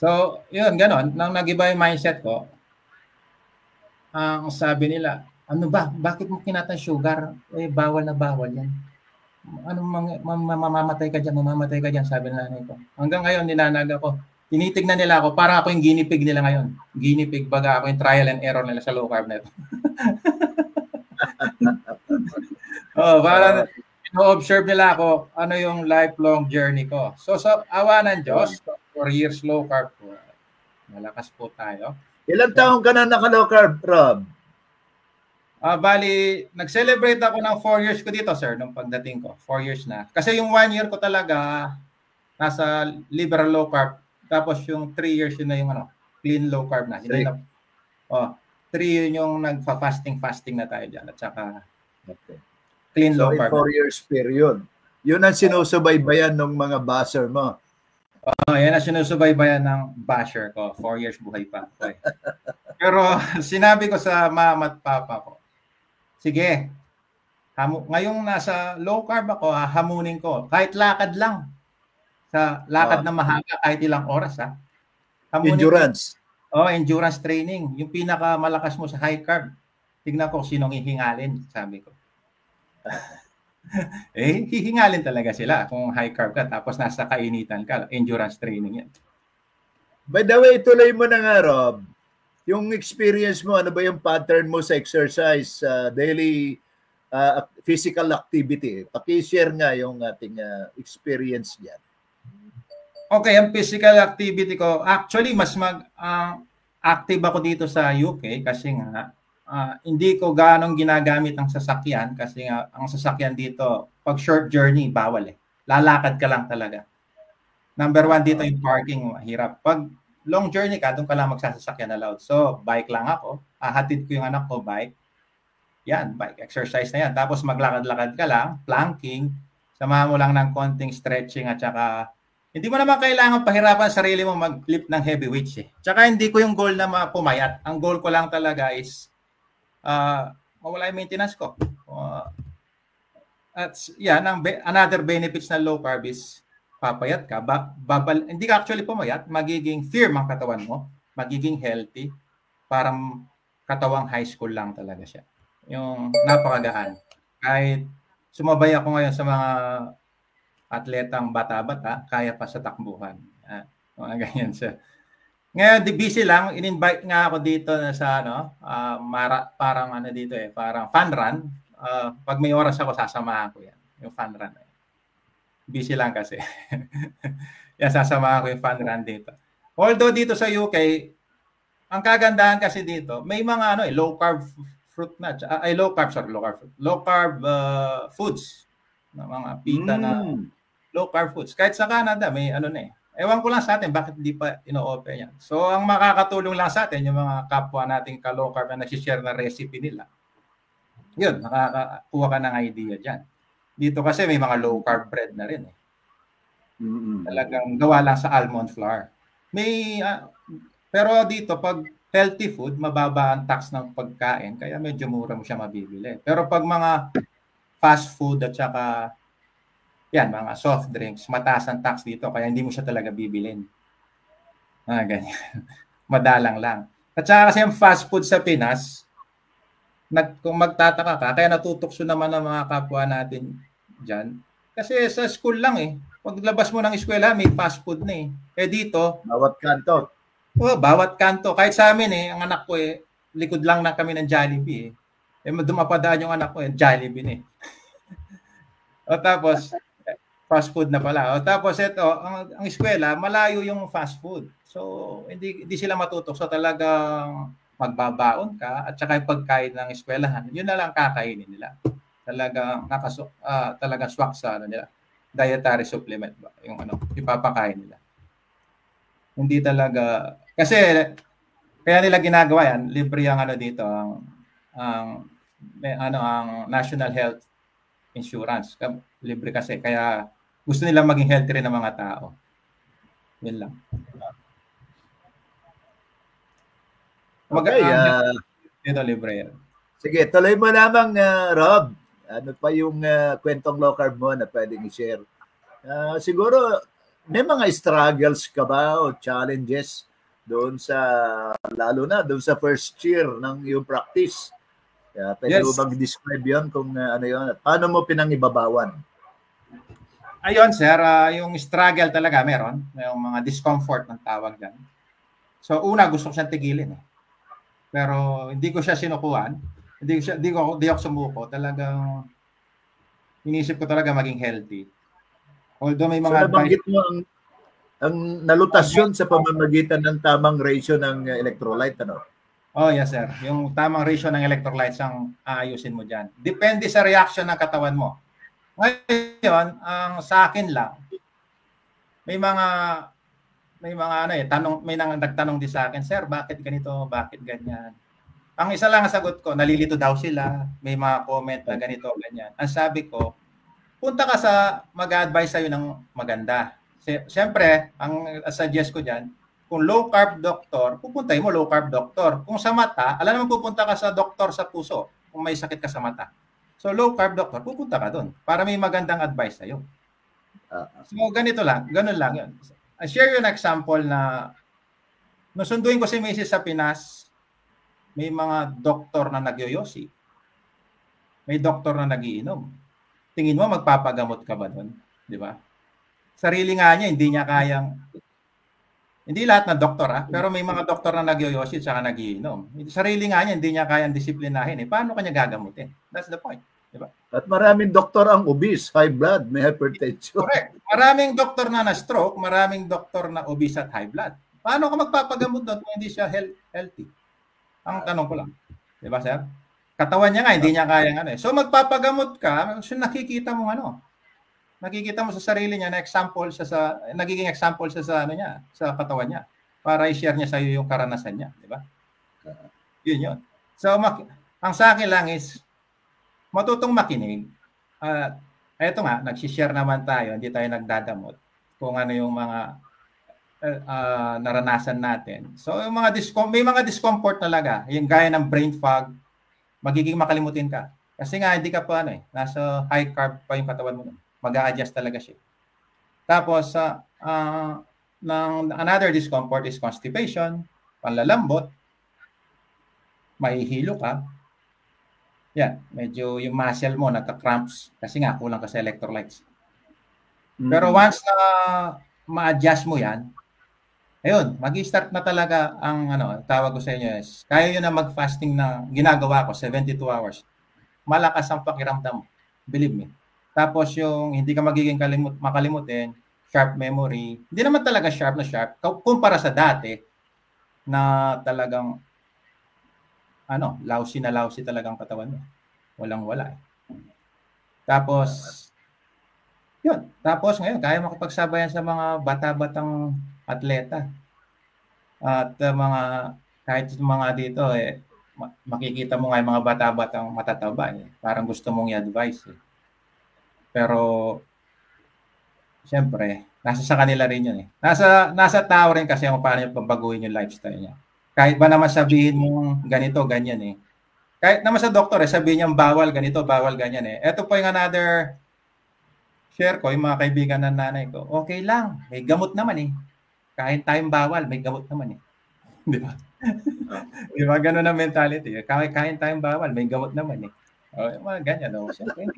Speaker 2: So, yun, ganon. Nang nag-iba yung mindset ko, ang sabi nila, ano ba? Bakit mo kinatan sugar? Bawal na bawal yan. mamamatay ka dyan, sabi ng nanay ko. Hanggang ngayon, ninanag ako. Tinitignan nila ako, para ako yung guinea pig nila ngayon. Guinea pig, baga ako yung trial and error nila sa low carb net. Para no-observe nila ako, ano yung lifelong journey ko. So awa ng Diyos, 4 years low carb po. Malakas po tayo.
Speaker 1: Ilang taong ka na naka-low carb, Rob?
Speaker 2: Bali, nag-celebrate ako ng 4 years ko dito, sir, nung pagdating ko. 4 years na. Kasi yung 1 year ko talaga, nasa liberal low carb. Tapos yung 3 years yun na yung clean low carb na. Hindi na 3 yun yung nagfa-fasting na tayo dyan. At saka clean low carb.
Speaker 1: So, in 4 years period. Yun ang sinusubaybayan ng mga basher mo.
Speaker 2: Yan ang sinusubaybayan ng basher ko. 4 years buhay pa. Okay. Pero sinabi ko sa mama at papa ko, sige, ngayong nasa low carb ako, hamunin ko. Kahit lakad lang. Sa lakad na mahaba, kahit ilang oras.
Speaker 1: Endurance.
Speaker 2: Endurance training. Yung pinakamalakas mo sa high carb. Tignan ko sinong hihingalin, sabi ko. Hihingalin talaga sila kung high carb ka tapos nasa kainitan ka. Endurance training yan.
Speaker 1: By the way, tuloy mo na nga, Rob. Yung experience mo, ano ba yung pattern mo sa exercise, daily physical activity? Paki-share nga yung ating experience niyan.
Speaker 2: Okay, ang physical activity ko, actually mas active ako dito sa UK kasi nga hindi ko ganong ginagamit ang sasakyan kasi nga ang sasakyan dito, pag short journey, bawal eh. Lalakad ka lang talaga. Number 1 dito yung parking, mahirap. Pag long journey ka, doon ka lang magsasasakyan allowed. So, bike lang ako. Hatid ko yung anak ko, bike. Yan, bike exercise na yan. Tapos maglakad-lakad ka lang, planking. Samahan mo lang ng konting stretching at saka hindi mo naman kailangan pahirapan sarili mo mag-lift ng heavy weights eh. Tsaka hindi ko yung goal na pumayat. Ang goal ko lang talaga is mawala yung maintenance ko. At yan, another benefits ng low carb is papayat ka, hindi ka actually pumayat, magiging firm ang katawan mo, magiging healthy, parang katawang high school lang talaga siya. Yung napakagaan. Kahit sumabay ako ngayon sa mga atletang bata-bata, kaya pa sa takbuhan. Mga ganyan siya. Ngayon, busy lang, in-invite nga ako dito na sa parang dito parang fun run. Pag may oras ako, sasamahan ko yan. Yung fun run. Busy lang kasi. Yan, sasamahan ko yung fun run dito. Although dito sa UK, ang kagandahan kasi dito, may mga low carb fruit na, low carb foods. Mga pita na low carb foods. Kahit sa Canada, may ewan ko lang sa atin, bakit hindi pa ino-offer yan. So, ang makakatulong lang sa atin, yung mga kapwa nating ka-low carb na nag-share na recipe nila. Yun, makakakuha ka ng idea dyan. Dito kasi may mga low carb bread na rin eh. Talagang gawa lang sa almond flour. Pero dito, pag healthy food, mababa ang tax ng pagkain, kaya medyo mura mo siya mabibili. Pero pag mga fast food at saka yan, mga soft drinks, mataas ang tax dito, kaya hindi mo siya talaga bibilin. Ganyan. Madalang lang. At saka kasi yung fast food sa Pinas, kung magtataka ka, kaya natutokso naman ng mga kapwa natin dyan. Kasi sa school lang eh. Paglabas mo ng eskwela, may fast food na eh. Dito,
Speaker 1: bawat kanto.
Speaker 2: Bawat kanto. Kahit sa amin ang anak ko likod lang na kami ng Jollibee eh. Dumapadaan yung anak ko Jollibee na O tapos, fast food na pala. O tapos ito, ang eskwela, malayo yung fast food. So, hindi sila matutok. So, talagang magbabaon ka at saka yung pagkain ng eskwelahan, yun na lang kakainin nila. Talagang swak sa nila. Dietary supplement ba? Yung ipapakain nila. Hindi talaga, kasi kaya nila ginagawa yan, libre ang dito, ang National Health Insurance. Libre kasi, kaya gusto nila maging healthy rin ng mga tao. Yun lang. Dito libre yan.
Speaker 1: Sige, tuloy mo lamang, Rob. Ano pa yung kwentong low carb mo na pwedeng i-share? Siguro, may mga struggles ka ba o challenges doon sa, lalo na doon sa first year ng iyong practice? Pwede mo bang describe yun kung ano yun? At paano mo pinangibabawan?
Speaker 2: Ayun, sir, yung struggle talaga meron. Yung mga discomfort ng tawag dyan. So, una, gusto ko siyang tigilin. Pero hindi ko siya sinukuan. Hindi ako sumuko. Talagang inisip ko talaga maging healthy. Although may
Speaker 1: So
Speaker 2: mga advice.
Speaker 1: nabanggit mo ang nalutas yun sa pamamagitan ng tamang ratio ng electrolyte, ano?
Speaker 2: Oh, yes, sir. Yung tamang ratio ng electrolytes ang aayusin mo dyan. Depende sa reaction ng katawan mo. Ngayon, ang sa akin lang, may mga tanong, may nagtanong din sa akin, sir, bakit ganito, bakit ganyan? Ang isa lang ang sagot ko, nalilito daw sila, may mga comment na ganito, ganyan. Ang sabi ko, punta ka sa mag-advise sa'yo ng maganda. Siyempre, ang suggest ko dyan, kung low carb doctor, pupuntay mo low carb doctor. Kung sa mata, alam naman pupunta ka sa doktor sa puso kung may sakit ka sa mata. So low carb doctor, pupunta ka doon para may magandang advice sa'yo. So ganito lang, ganun lang yun. I share you an example na nung sunduin ko si Mrs. sa Pinas, may mga doktor na nagyoyosi. May doktor na nagiinom. Tingin mo magpapagamot ka ba doon? Di ba? Sarili nga niya, hindi niya kayang. Hindi lahat ng doktor, pero may mga doktor na nagyoyosi at saka nagiinom. Sarili nga niya, hindi niya kayang disiplinahin. Paano kanya gagamutin? That's the point. Diba?
Speaker 1: At maraming doktor ang obese, high blood, may hypertension.
Speaker 2: Correct. Maraming doktor na na-stroke, maraming doktor na obese at high blood. Paano ka magpapagamot doon kung hindi siya healthy? Ang tanong ko lang. Diba, sir? Katawan niya nga, hindi niya kayang ano. So magpapagamot ka, so nakikita mo nakikita mo sa sarili niya na example siya nagiging example siya sa niya, sa katawan niya para i-share niya sa iyo yung karanasan niya, di ba? Yun. So ang sa akin lang is matutong makinig. Eto nga, nagsi-share naman tayo, hindi tayo nagdadamot kung ano yung mga naranasan natin. So yung may mga discomfort talaga, yung gaya ng brain fog, magiging makalimutin ka. Kasi nga hindi ka pa nasa high carb pa yung katawan mo. Mag-a-adjust talaga siya. Tapos, another discomfort is constipation, panlalambot, mahihilo ka. Yan, medyo yung muscle mo nagka-cramps kasi nga kulang ka sa electrolytes. Pero once na ma-adjust mo yan, ayun, mag-i-start na talaga ang tawag ko sa inyo is, kaya yun na mag-fasting na ginagawa ko, 72 hours. Malakas ang pakiramdam, believe me. Tapos yung hindi ka magiging makalimutin, sharp memory. Hindi naman talaga sharp na sharp kumpara sa dati na talagang lousy talagang katawan mo. Walang-wala. Tapos yun. Tapos ngayon, kaya makapagsabayan sa mga bata-batang atleta. At kahit mga dito, makikita mo nga yung mga bata-batang matataba. Parang gusto mong i-advise. Pero, siyempre, nasa sa kanila rin yun. Nasa tao rin kasi kung paano yung pabaguhin yung lifestyle niya. Kahit ba naman sabihin mong ganito, ganyan Kahit naman sa doktor, sabihin niya bawal ganito, bawal ganyan Ito po yung another share ko, yung mga kaibigan ng nanay ko. Okay lang, may gamot naman Kahit tayong bawal, may gamot naman Di ba? Di ba? Ganun ang mentality. Kahit tayong bawal, may gamot naman mga ganyan Siyempre,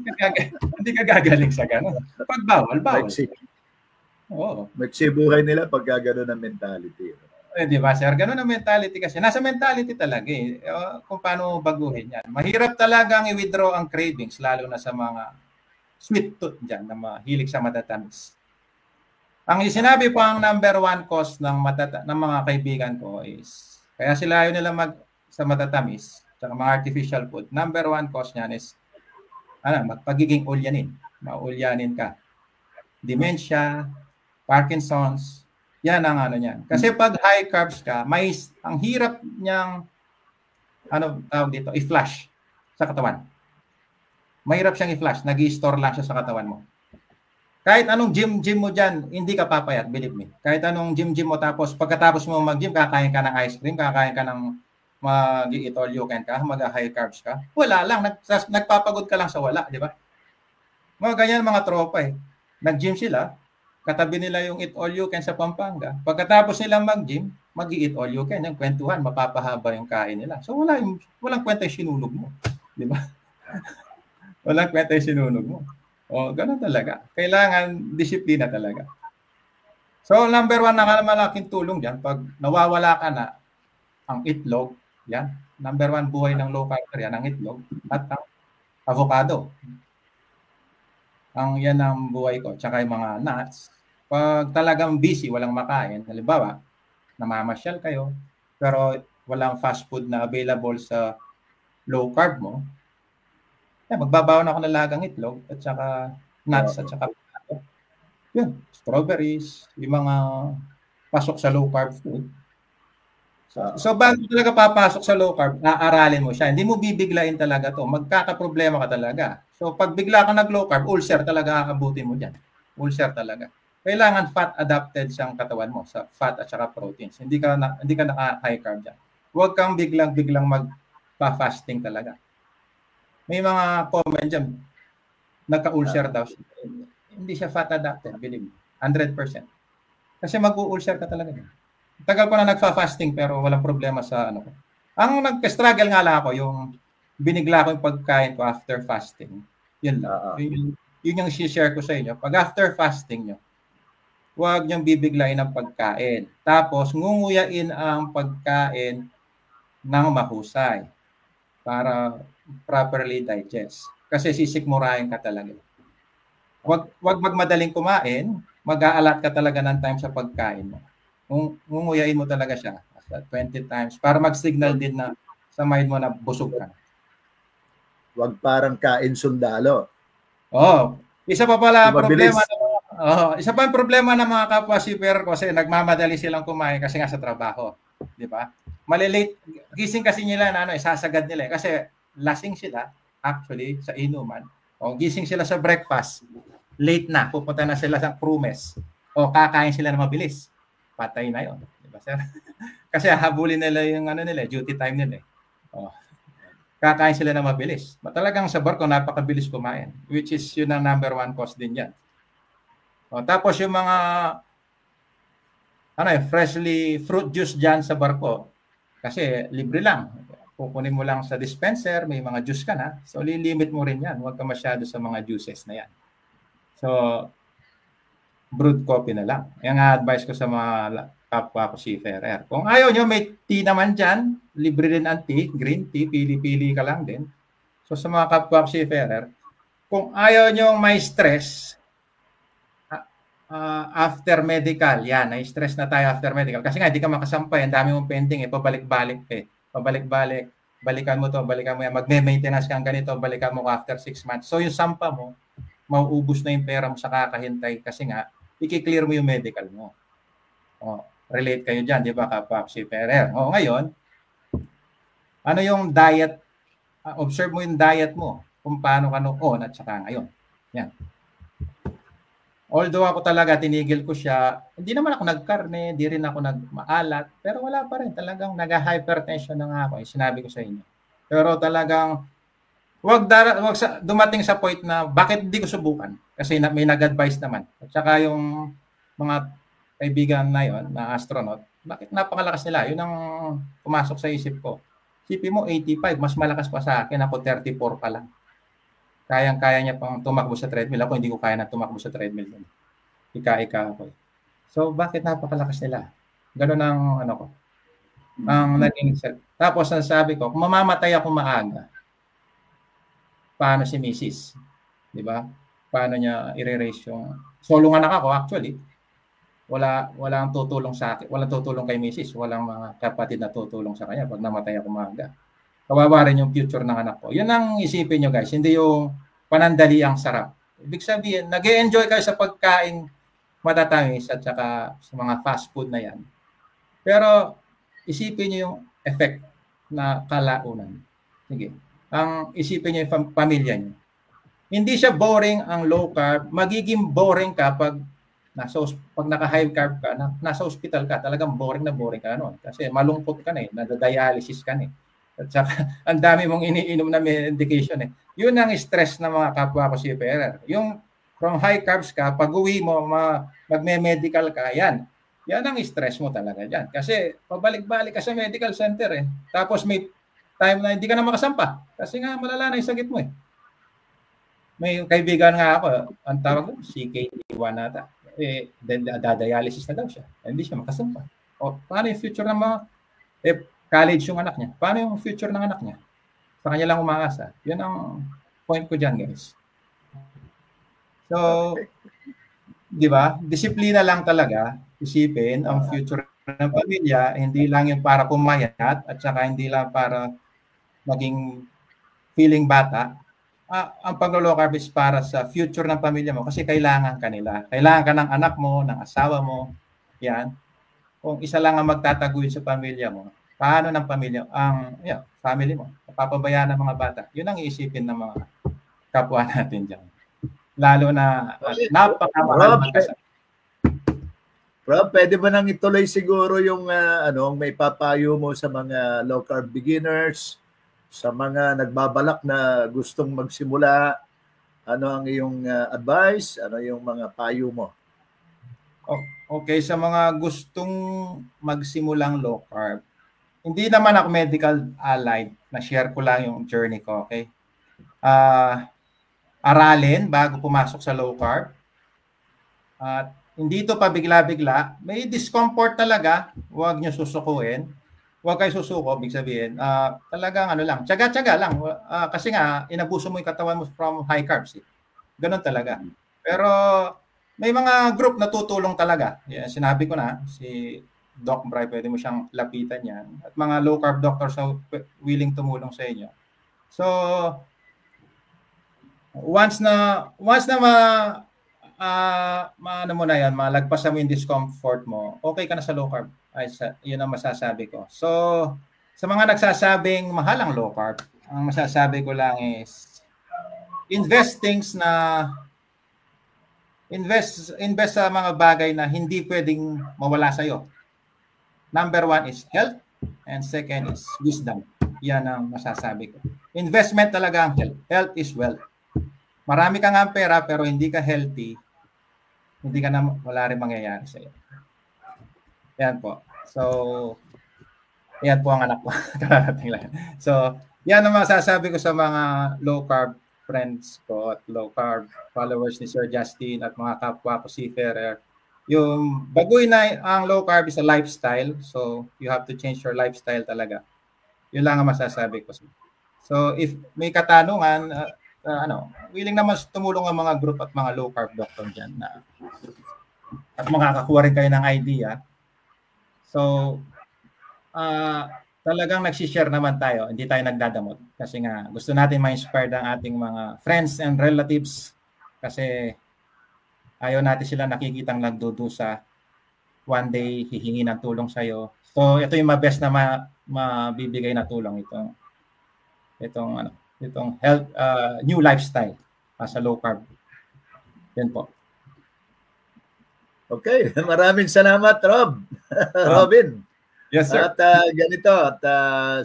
Speaker 2: hindi ka gagaling sa gano'n. Pag bawal.
Speaker 1: Magsi buhay nila pag gano'n ang mentality.
Speaker 2: Di ba, sir? Ganun ang mentality kasi. Nasa mentality talaga kung paano baguhin yan. Mahirap talagang i-withdraw ang cravings, lalo na sa mga sweet tooth dyan, na mahilig sa matatamis. Ang sinabi po ang number one cause ng mga kaibigan ko is, kaya sila ayaw nila sa matatamis, sa mga artificial food. Number one cause niyan is, pagiging ulyanin. Maulyanin ka. Dementia, Parkinson's, yan ang niyan. Kasi pag high carbs ka, ang hirap niyang, tawag dito, i-flush sa katawan. Mahirap siyang i-flush. Nag-i-store lang siya sa katawan mo. Kahit anong gym mo dyan, hindi ka papayat, believe me. Kahit anong gym mo, tapos pagkatapos mo mag-gym, kakain ka ng ice cream, kakain ka ng mag-eat all you can ka, mag-high carbs ka. Wala lang, nagpapagod ka lang sa wala, di ba? Mga ganyan mga tropa Nag-gym sila, katabi nila yung eat all you can sa Pampanga. Pagkatapos nilang mag-gym, mag-eat all you can, yung kwentuhan, mapapahaba yung kain nila. So walang kwenta yung sinunog mo, di ba? Walang kwenta yung sinunog mo. Ganun talaga. Kailangan disiplina talaga. So, number 1 na malaking tulong dyan, pag nawawala ka na, ang itlog, yan. Number 1 buhay ng low carb yan, ang itlog at ang avocado. Yan ang buhay ko. Tsaka yung mga nuts. Pag talagang busy, walang makain, halimbawa, namamasyal kayo, pero walang fast food na available sa low carb mo, magbabaon ako ng lagang itlog at saka nuts at saka yun, strawberries, yung mga pasok sa low carb food. So bago talaga papasok sa low carb, aaralin mo siya. Hindi mo bibiglain talaga to. Magkakaproblema ka talaga. So pag bigla ka nag-low carb, ulcer talaga aabutin mo diyan. Ulcer talaga. Kailangan fat adapted siyang katawan mo sa fat at saka proteins. Hindi ka naka-high carb diyan. Huwag kang biglang magpa-fasting talaga. May mga comment diyan. Nagka-ulcer daw siya. Hindi siya fat adapted, believe me. 100%. Kasi mag-u-ulcer ka talaga. Tagal ko na nagfa-fasting pero walang problema sa ano ko. Ang nag-struggle nga lang ako, yung binigla ko yung pagkain ko after fasting. Yun lang. Yun yung share ko sa inyo. Pag after fasting nyo, huwag niyong bibiglain ang pagkain. Tapos, ngunguyain ang pagkain ng mahusay para properly digest. Kasi sisikmurahin ka talaga. Huwag magmadaling kumain, mag-aalat ka talaga ng time sa pagkain mo. Ngunguyain mo talaga siya 20 times para mag-signal din na sa mind mo na busog ka.
Speaker 1: Huwag parang kain sundalo.
Speaker 2: Isa pa pala problema isa pa ang problema ng mga kapwa shipper kasi nagmamadali silang kumain kasi nga sa trabaho, di ba? Malilate gising kasi nila na isasagad nila kasi lasing sila actually sa inuman. Gising sila sa breakfast, late na, pupunta na sila sa crew-mess. Kakain sila na mabilis. Patay na 'yon, di ba, sir? Kasi habulin nila yung duty time nila. Kakain sila na mabilis. Talagang sa barko napakabilis kumain, which is yun ang number 1 cause din yan. Tapos yung mga freshly fruit juice dyan sa barko, kasi libre lang. Kukunin mo lang sa dispenser, may mga juice ka na. So, lilimit mo rin yan. Huwag ka masyado sa mga juices na yan. So, brewed coffee na lang. Yung advice ko sa mga kapwa ko seafarer. Kung ayaw nyo, may tea naman dyan. Libre din ang tea, green tea. Pili-pili ka lang din. So, sa mga kapwa ko seafarer, kung ayaw nyo may stress, after medical, na-stress na tayo after medical. Kasi nga, hindi ka makasampay. Ang dami mong pending, pabalik-balik Pabalik-balik. Balikan mo to, balikan mo yan. Magme-maintenance kang ganito, balikan mo after 6 months. So, yung sampa mo, mauubos na yung pera mo sa kakahintay kasi nga, i-clear mo yung medical mo. Relate kayo dyan, di ba, kapwa seafarer? Ngayon, ano yung diet? Observe mo yung diet mo kung paano ka noon at saka ngayon. Yan. Although ako talaga, tinigil ko siya, hindi naman ako nagkarne, di rin ako nagmaalat, pero wala pa rin. Talagang nag-hypertension na nga ako. Sinabi ko sa inyo. Pero talagang, wag dumating sa point na bakit hindi ko subukan? Kasi may nag-advise naman. At saka yung mga kaibigan na yon, na astronaut, bakit napakalakas nila? Yun ang pumasok sa isip ko. Isipin mo, 85, mas malakas pa sa akin. Ako 34 pa lang. Kayang-kaya niya pang tumakbo sa treadmill. Ako hindi ko kaya na tumakbo sa treadmill. Ika-ika ako. So, bakit napakalakas nila? Ganun ang ko. Ang naging set. Tapos, nasabi ko, kung mamamatay ako maaga, paano si Mrs.? Di ba? Paano niya i-raise yung... Solo nga ako, actually. Walang tutulong sa akin. Walang tutulong kay Mrs. Walang mga kapatid na tutulong sa kanya pag namatay ako maaga. Kawawa rin yung future ng anak ko. Yun ang isipin nyo, guys. Hindi yung panandali ang sarap. Ibig sabihin, nag-e-enjoy kayo sa pagkain matatamis at saka sa mga fast food na yan. Pero isipin nyo yung effect na kalaunan. Sige. Ang isipin nyo yung pamilya nyo. Hindi siya boring ang low carb. Magiging boring ka pag naka-high carb ka, nasa hospital ka, talagang boring na boring ka. Kasi malungkot ka na nada-dialysis ka na At saka, ang dami mong iniinom na medication Yun ang stress ng mga kapwa ko seafarer. Yung from high carbs ka, pag uwi mo, magme-medical ka, yan ang stress mo talaga dyan. Kasi pabalik-balik ka sa medical center Tapos may time na hindi ka na makasampa. Kasi nga malala na yung sakit mo may kaibigan nga ako, ang tawag ko, CKD1 nata. Then dialysis na daw siya. Hindi siya makasumpa. O, paano yung future ng mga, college yung anak niya? Paano yung future ng anak niya? Sa kanya lang umaasa. Yun ang point ko dyan, guys. So, di ba? Disiplina lang talaga. Isipin ang future ng pamilya, hindi lang yung para pumayat at saka hindi lang para maging feeling bata. Ang pag-low carb is para sa future ng pamilya mo kasi kailangan ka nila. Kailangan ka ng anak mo, ng asawa mo. Yan. Kung isa lang ang magtataguyod sa pamilya mo, paano ng pamilya, family mo, papabayaan ng mga bata. Yun ang iisipin ng mga kapwa natin dyan. Lalo na napakamahal magkasama.
Speaker 1: Rob, pwede ba nang ituloy siguro yung may papayo mo sa mga low carb beginners, sa mga nagbabalak na gustong magsimula? Ano ang iyong advice? Ano yung mga payo mo?
Speaker 2: Okay, sa mga gustong magsimulang low carb, hindi naman ako medical allied, na-share ko lang yung journey ko, okay? Aralin bago pumasok sa low carb. At hindi ito pa bigla-bigla. May discomfort talaga. Huwag nyo susukuin. Huwag kayo susuko, big sabihin. Talagang lang, tsaga-tsaga lang. Kasi nga, inabuso mo yung katawan mo from high carbs. Ganun talaga. Pero may mga group na tutulong talaga. Yeah, sinabi ko na, si Doc Bry, pwede mo siyang lapitan yan. At mga low carb doctors na willing tumulong sa inyo. So, once na mo na yan, malagpasan mo yung discomfort mo, okay ka na sa low carb. Yun ang masasabi ko. So, sa mga nagsasabing mahal ang low carb, ang masasabi ko lang is, invest sa mga bagay na hindi pwedeng mawala sa'yo. Number 1 is health, and second is wisdom. Yan ang masasabi ko. Investment talaga ang health. Health is wealth. Marami ka nga pera, pero hindi ka healthy, wala rin mangyayari sa'yo. Yan po. So, yan po ang anak ko. So, yan ang masasabi ko sa mga low carb friends ko at low carb followers ni Sir Justin at mga kapwa ko seafarer. Yung baguhin na ang low carb is a lifestyle. So, you have to change your lifestyle talaga. Yun lang ang masasabi ko. So, if may katanungan, willing naman tumulong ang mga group at mga low carb doctor dyan at makakakuha rin kayo ng idea. So, talagang nagsishare naman tayo. Hindi tayo nagdadamot. Kasi nga, gusto natin ma-inspire ang ating mga friends and relatives. Kasi ayaw natin sila nakikitang nagdudusa. One day, hihingi ng tulong sa'yo. So, ito yung best na mabibigay na tulong itong health, new lifestyle sa low carb. Yan po.
Speaker 1: Okay, maraming salamat, Rob. Robin.
Speaker 2: Yes, sir.
Speaker 1: At ganito,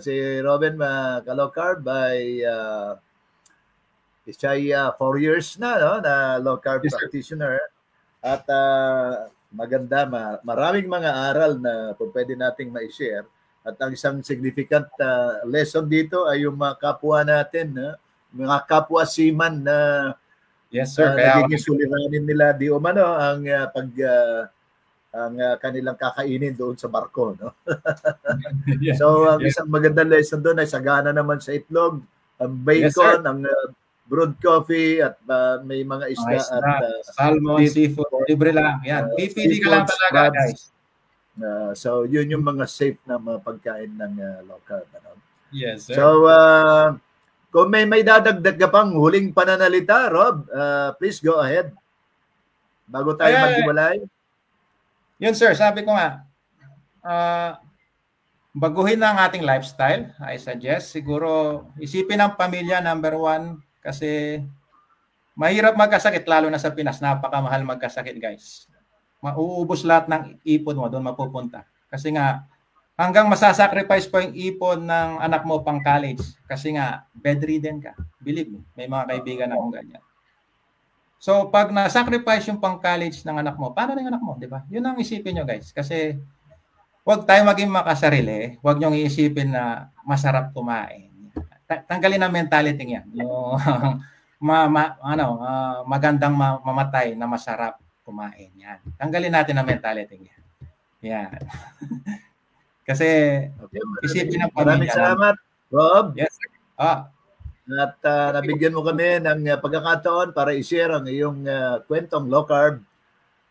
Speaker 1: si Robin ka-low carb ay siya 4 years na low carb practitioner. At maganda, maraming mga aral na pwede nating ma-share. At ang isang significant lesson dito ay yung mga kapwa natin, mga kapwa seaman na
Speaker 2: yes, sir.
Speaker 1: Nagiging suliranin nila di umano ang kanilang kakainin doon sa barko, no? So, ang isang magandang lesson doon ay sagana naman sa itlog, ang bacon, ang brewed coffee, at may mga isda at
Speaker 2: salmon, seafood, libre lang. Yan, PPD ka lang talaga, guys.
Speaker 1: So, yun yung mga safe na mga pagkain ng low carb.
Speaker 2: Yes, sir.
Speaker 1: So, kung may dadagdag ka pang huling pananalita, Rob, please go ahead. Bago tayo maghiwalay.
Speaker 2: Yun, sir. Sabi ko nga, baguhin na ang ating lifestyle. I suggest, siguro, isipin ang pamilya, number 1, kasi mahirap magkasakit, lalo na sa Pinas. Napakamahal magkasakit, guys. Mauubos lahat ng ipon mo, doon mapupunta. Kasi nga, hanggang masasacrifice pa yung ipon ng anak mo pang college. Kasi nga, bedridden ka. Believe me, may mga kaibigan akong ganyan. So, pag na-sacrifice yung pang college ng anak mo, paano na yung anak mo, di ba? Yun ang isipin nyo, guys. Kasi, huwag tayo maging makasarili. Huwag nyo iisipin na masarap kumain. Tanggalin ang mentality yan. magandang mamatay na masarap kumain. Yan. Tanggalin natin ang mentality niya. Yan. Kasi
Speaker 1: Okay,
Speaker 2: isipin ng
Speaker 1: maraming
Speaker 2: pamilya.
Speaker 1: salamat, Rob.
Speaker 2: Yes, sir.
Speaker 1: At nabigyan mo kami ng pagkakataon para i-share ang iyong kwentong low carb.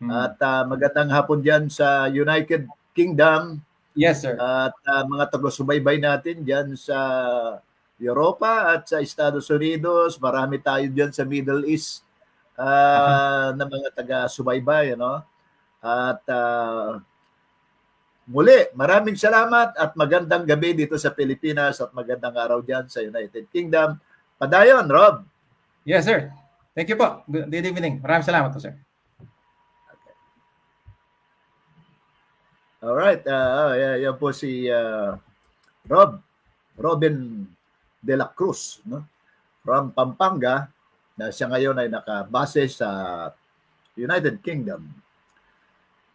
Speaker 1: At magandang hapon dyan sa United Kingdom.
Speaker 2: Yes, sir.
Speaker 1: At mga taga-subaybay natin dyan sa Europa at sa Estados Unidos. Marami tayo dyan sa Middle East na mga taga-subaybay. Ano? At muli, maraming salamat at magandang gabi dito sa Pilipinas at magandang araw dyan sa United Kingdom. Padayon, Rob.
Speaker 2: Yes, sir. Thank you po. Good evening. Maraming salamat po, sir.
Speaker 1: Okay. Alright. Yan po si Robin De La Cruz, no? From Pampanga, na siya ngayon ay nakabase sa United Kingdom.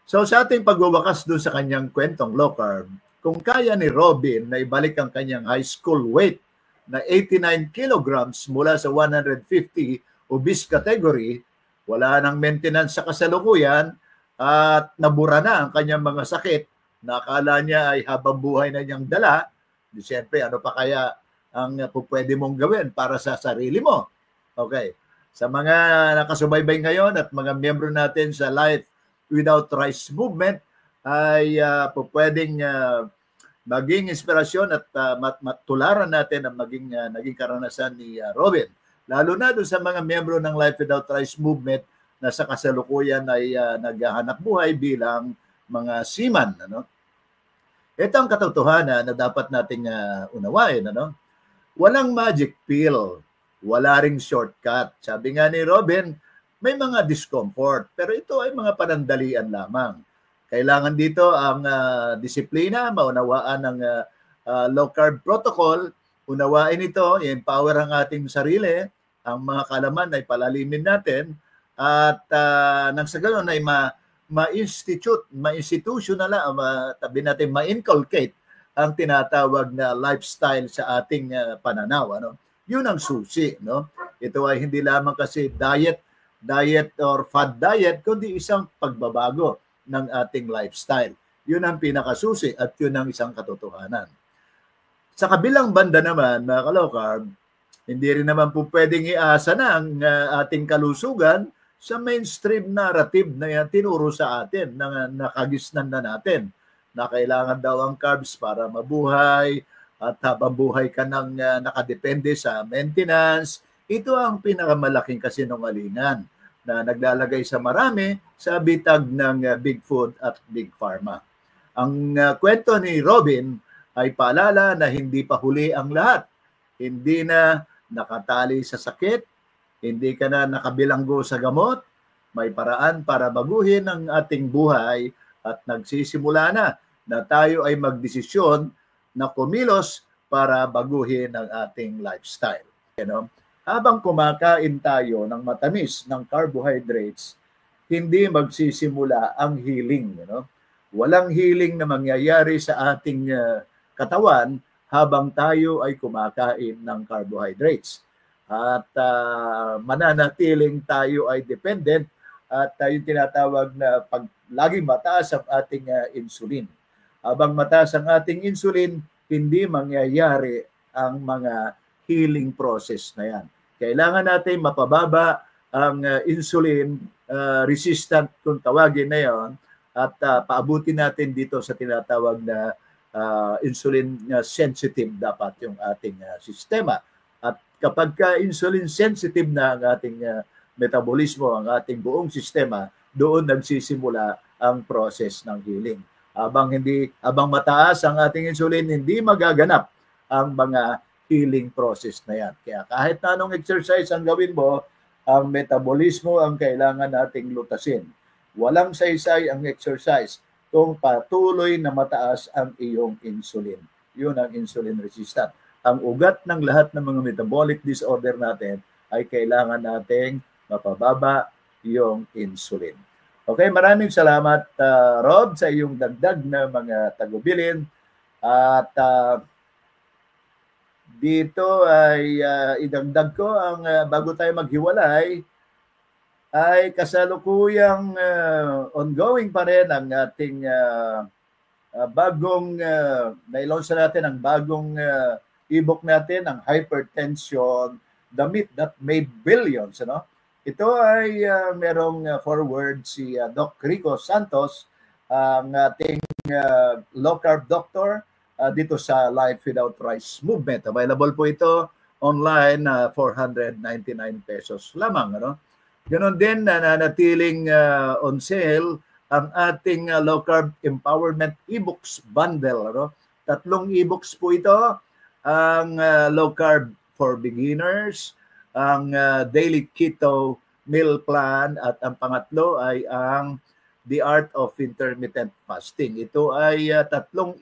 Speaker 1: So sa ating pagwawakas doon sa kanyang kwentong low carb, kung kaya ni Robin na ibalik ang kanyang high school weight na 89 kilograms mula sa 150 obese category, wala nang maintenance sa kasalukuyan at nabura na ang kanyang mga sakit na akala niya ay habang buhay na niyang dala, di siyempre ano pa kaya ang pwede mong gawin para sa sarili mo. Okay. Sa mga nakasubaybay ngayon at mga miyembro natin sa Life Without Rice Movement ay pwedeng maging inspirasyon at matularan natin ang naging karanasan ni Robin. Lalo na doon sa mga miyembro ng Life Without Rice Movement na sa kasalukuyan ay naghahanap buhay bilang mga seaman. Ano? Ito ang katotohanan na dapat nating unawain. Ano? Walang magic pill, wala ring shortcut. Sabi nga ni Robin, may mga discomfort, pero ito ay mga panandalian lamang. Kailangan dito ang disiplina, maunawaan ng low carb protocol, unawain ito, i-empower ang ating sarili, ang mga kalaman ay palalimin natin, at nang sa ganoon ay ma-institutional na, tabi natin, ma-inculcate ang tinatawag na lifestyle sa ating pananaw. Ano? Yun ang susi. No? Ito ay hindi lamang kasi diet or fad diet, kundi isang pagbabago ng ating lifestyle. Yun ang pinakasusi at yun ang isang katotohanan. Sa kabilang banda naman, mga ka-low carb, hindi rin naman po pwedeng iasa na ang ating kalusugan sa mainstream narrative na yan tinuro sa atin, na nakagisnan na natin, na kailangan daw ang carbs para mabuhay at habang buhay ka nang nakadepende sa maintenance. Ito ang pinakamalaking kasinungalingan na naglalagay sa marami sa bitag ng Big Food at Big Pharma. Ang kwento ni Robin ay paalala na hindi pa huli ang lahat. Hindi na nakatali sa sakit, hindi ka na nakabilanggo sa gamot, may paraan para baguhin ang ating buhay at nagsisimula na tayo ay magdesisyon na kumilos para baguhin ang ating lifestyle. You know? Habang kumakain tayo ng matamis ng carbohydrates, hindi magsisimula ang healing. You know? Walang healing na mangyayari sa ating katawan habang tayo ay kumakain ng carbohydrates. At mananatiling tayo ay dependent at yung tinatawag na pag laging mataas ang ating insulin. Habang mataas ang ating insulin, hindi mangyayari ang mga healing process na yan. Kailangan natin mapababa ang insulin resistant kung tawagin na yan at paabutin natin dito sa tinatawag na insulin sensitive dapat yung ating sistema. At kapag insulin sensitive na ang ating metabolismo, ang ating buong sistema, doon nagsisimula ang process ng healing. Habang mataas ang ating insulin, hindi magaganap ang mga healing process na yan. Kaya kahit na anong exercise ang gawin mo, ang metabolismo ang kailangan nating lutasin. Walang saysay ang exercise kung patuloy na mataas ang iyong insulin. Yun ang insulin resistant. Ang ugat ng lahat ng mga metabolic disorder natin ay kailangan nating mapababa yung insulin. Okay, maraming salamat Rob sa iyong dagdag na mga tagubilin at dito ay idagdag ko ang bago tayo maghiwalay ay kasalukuyang ongoing pa rin ang ating bagong nailaunch natin ang bagong ebook natin, ang Hypertension, The Myth That Made Billions. Ano? Ito ay merong forward si Doc Rico Santos, ang ating low carb doctor dito sa Life Without Rice Movement. Available po ito online, 499 pesos lamang. Ano? Ganon din nanatiling on sale ang ating low carb empowerment ebooks bundle. Ano? 3 ebooks po ito, ang low carb for beginners, ang daily keto meal plan, at ang pangatlo ay ang The Art of Intermittent Fasting. Ito ay 3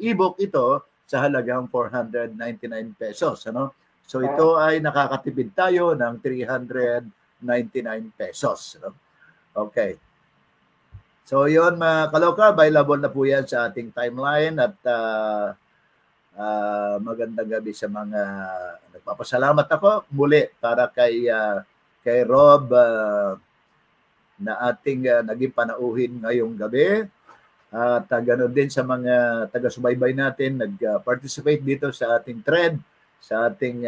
Speaker 1: ebook ito sa halagang 499 pesos. Ano? So ito ay nakakatipid tayo ng 399 pesos. Ano? Okay. So yun mga kaloka, available na po yan sa ating timeline at magandang gabi sa mga nagpapasalamat ako muli para kay Rob na ating naging panauhin ngayong gabi. At ganoon din sa mga taga-subaybay natin nag-participate dito sa ating thread, sa ating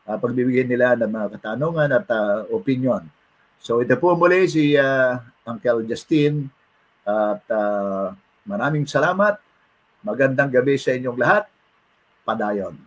Speaker 1: pagbibigay nila ng mga katanungan at opinion. So ito po muli si Uncle Justin at maraming salamat. Magandang gabi sa inyong lahat. Padayon.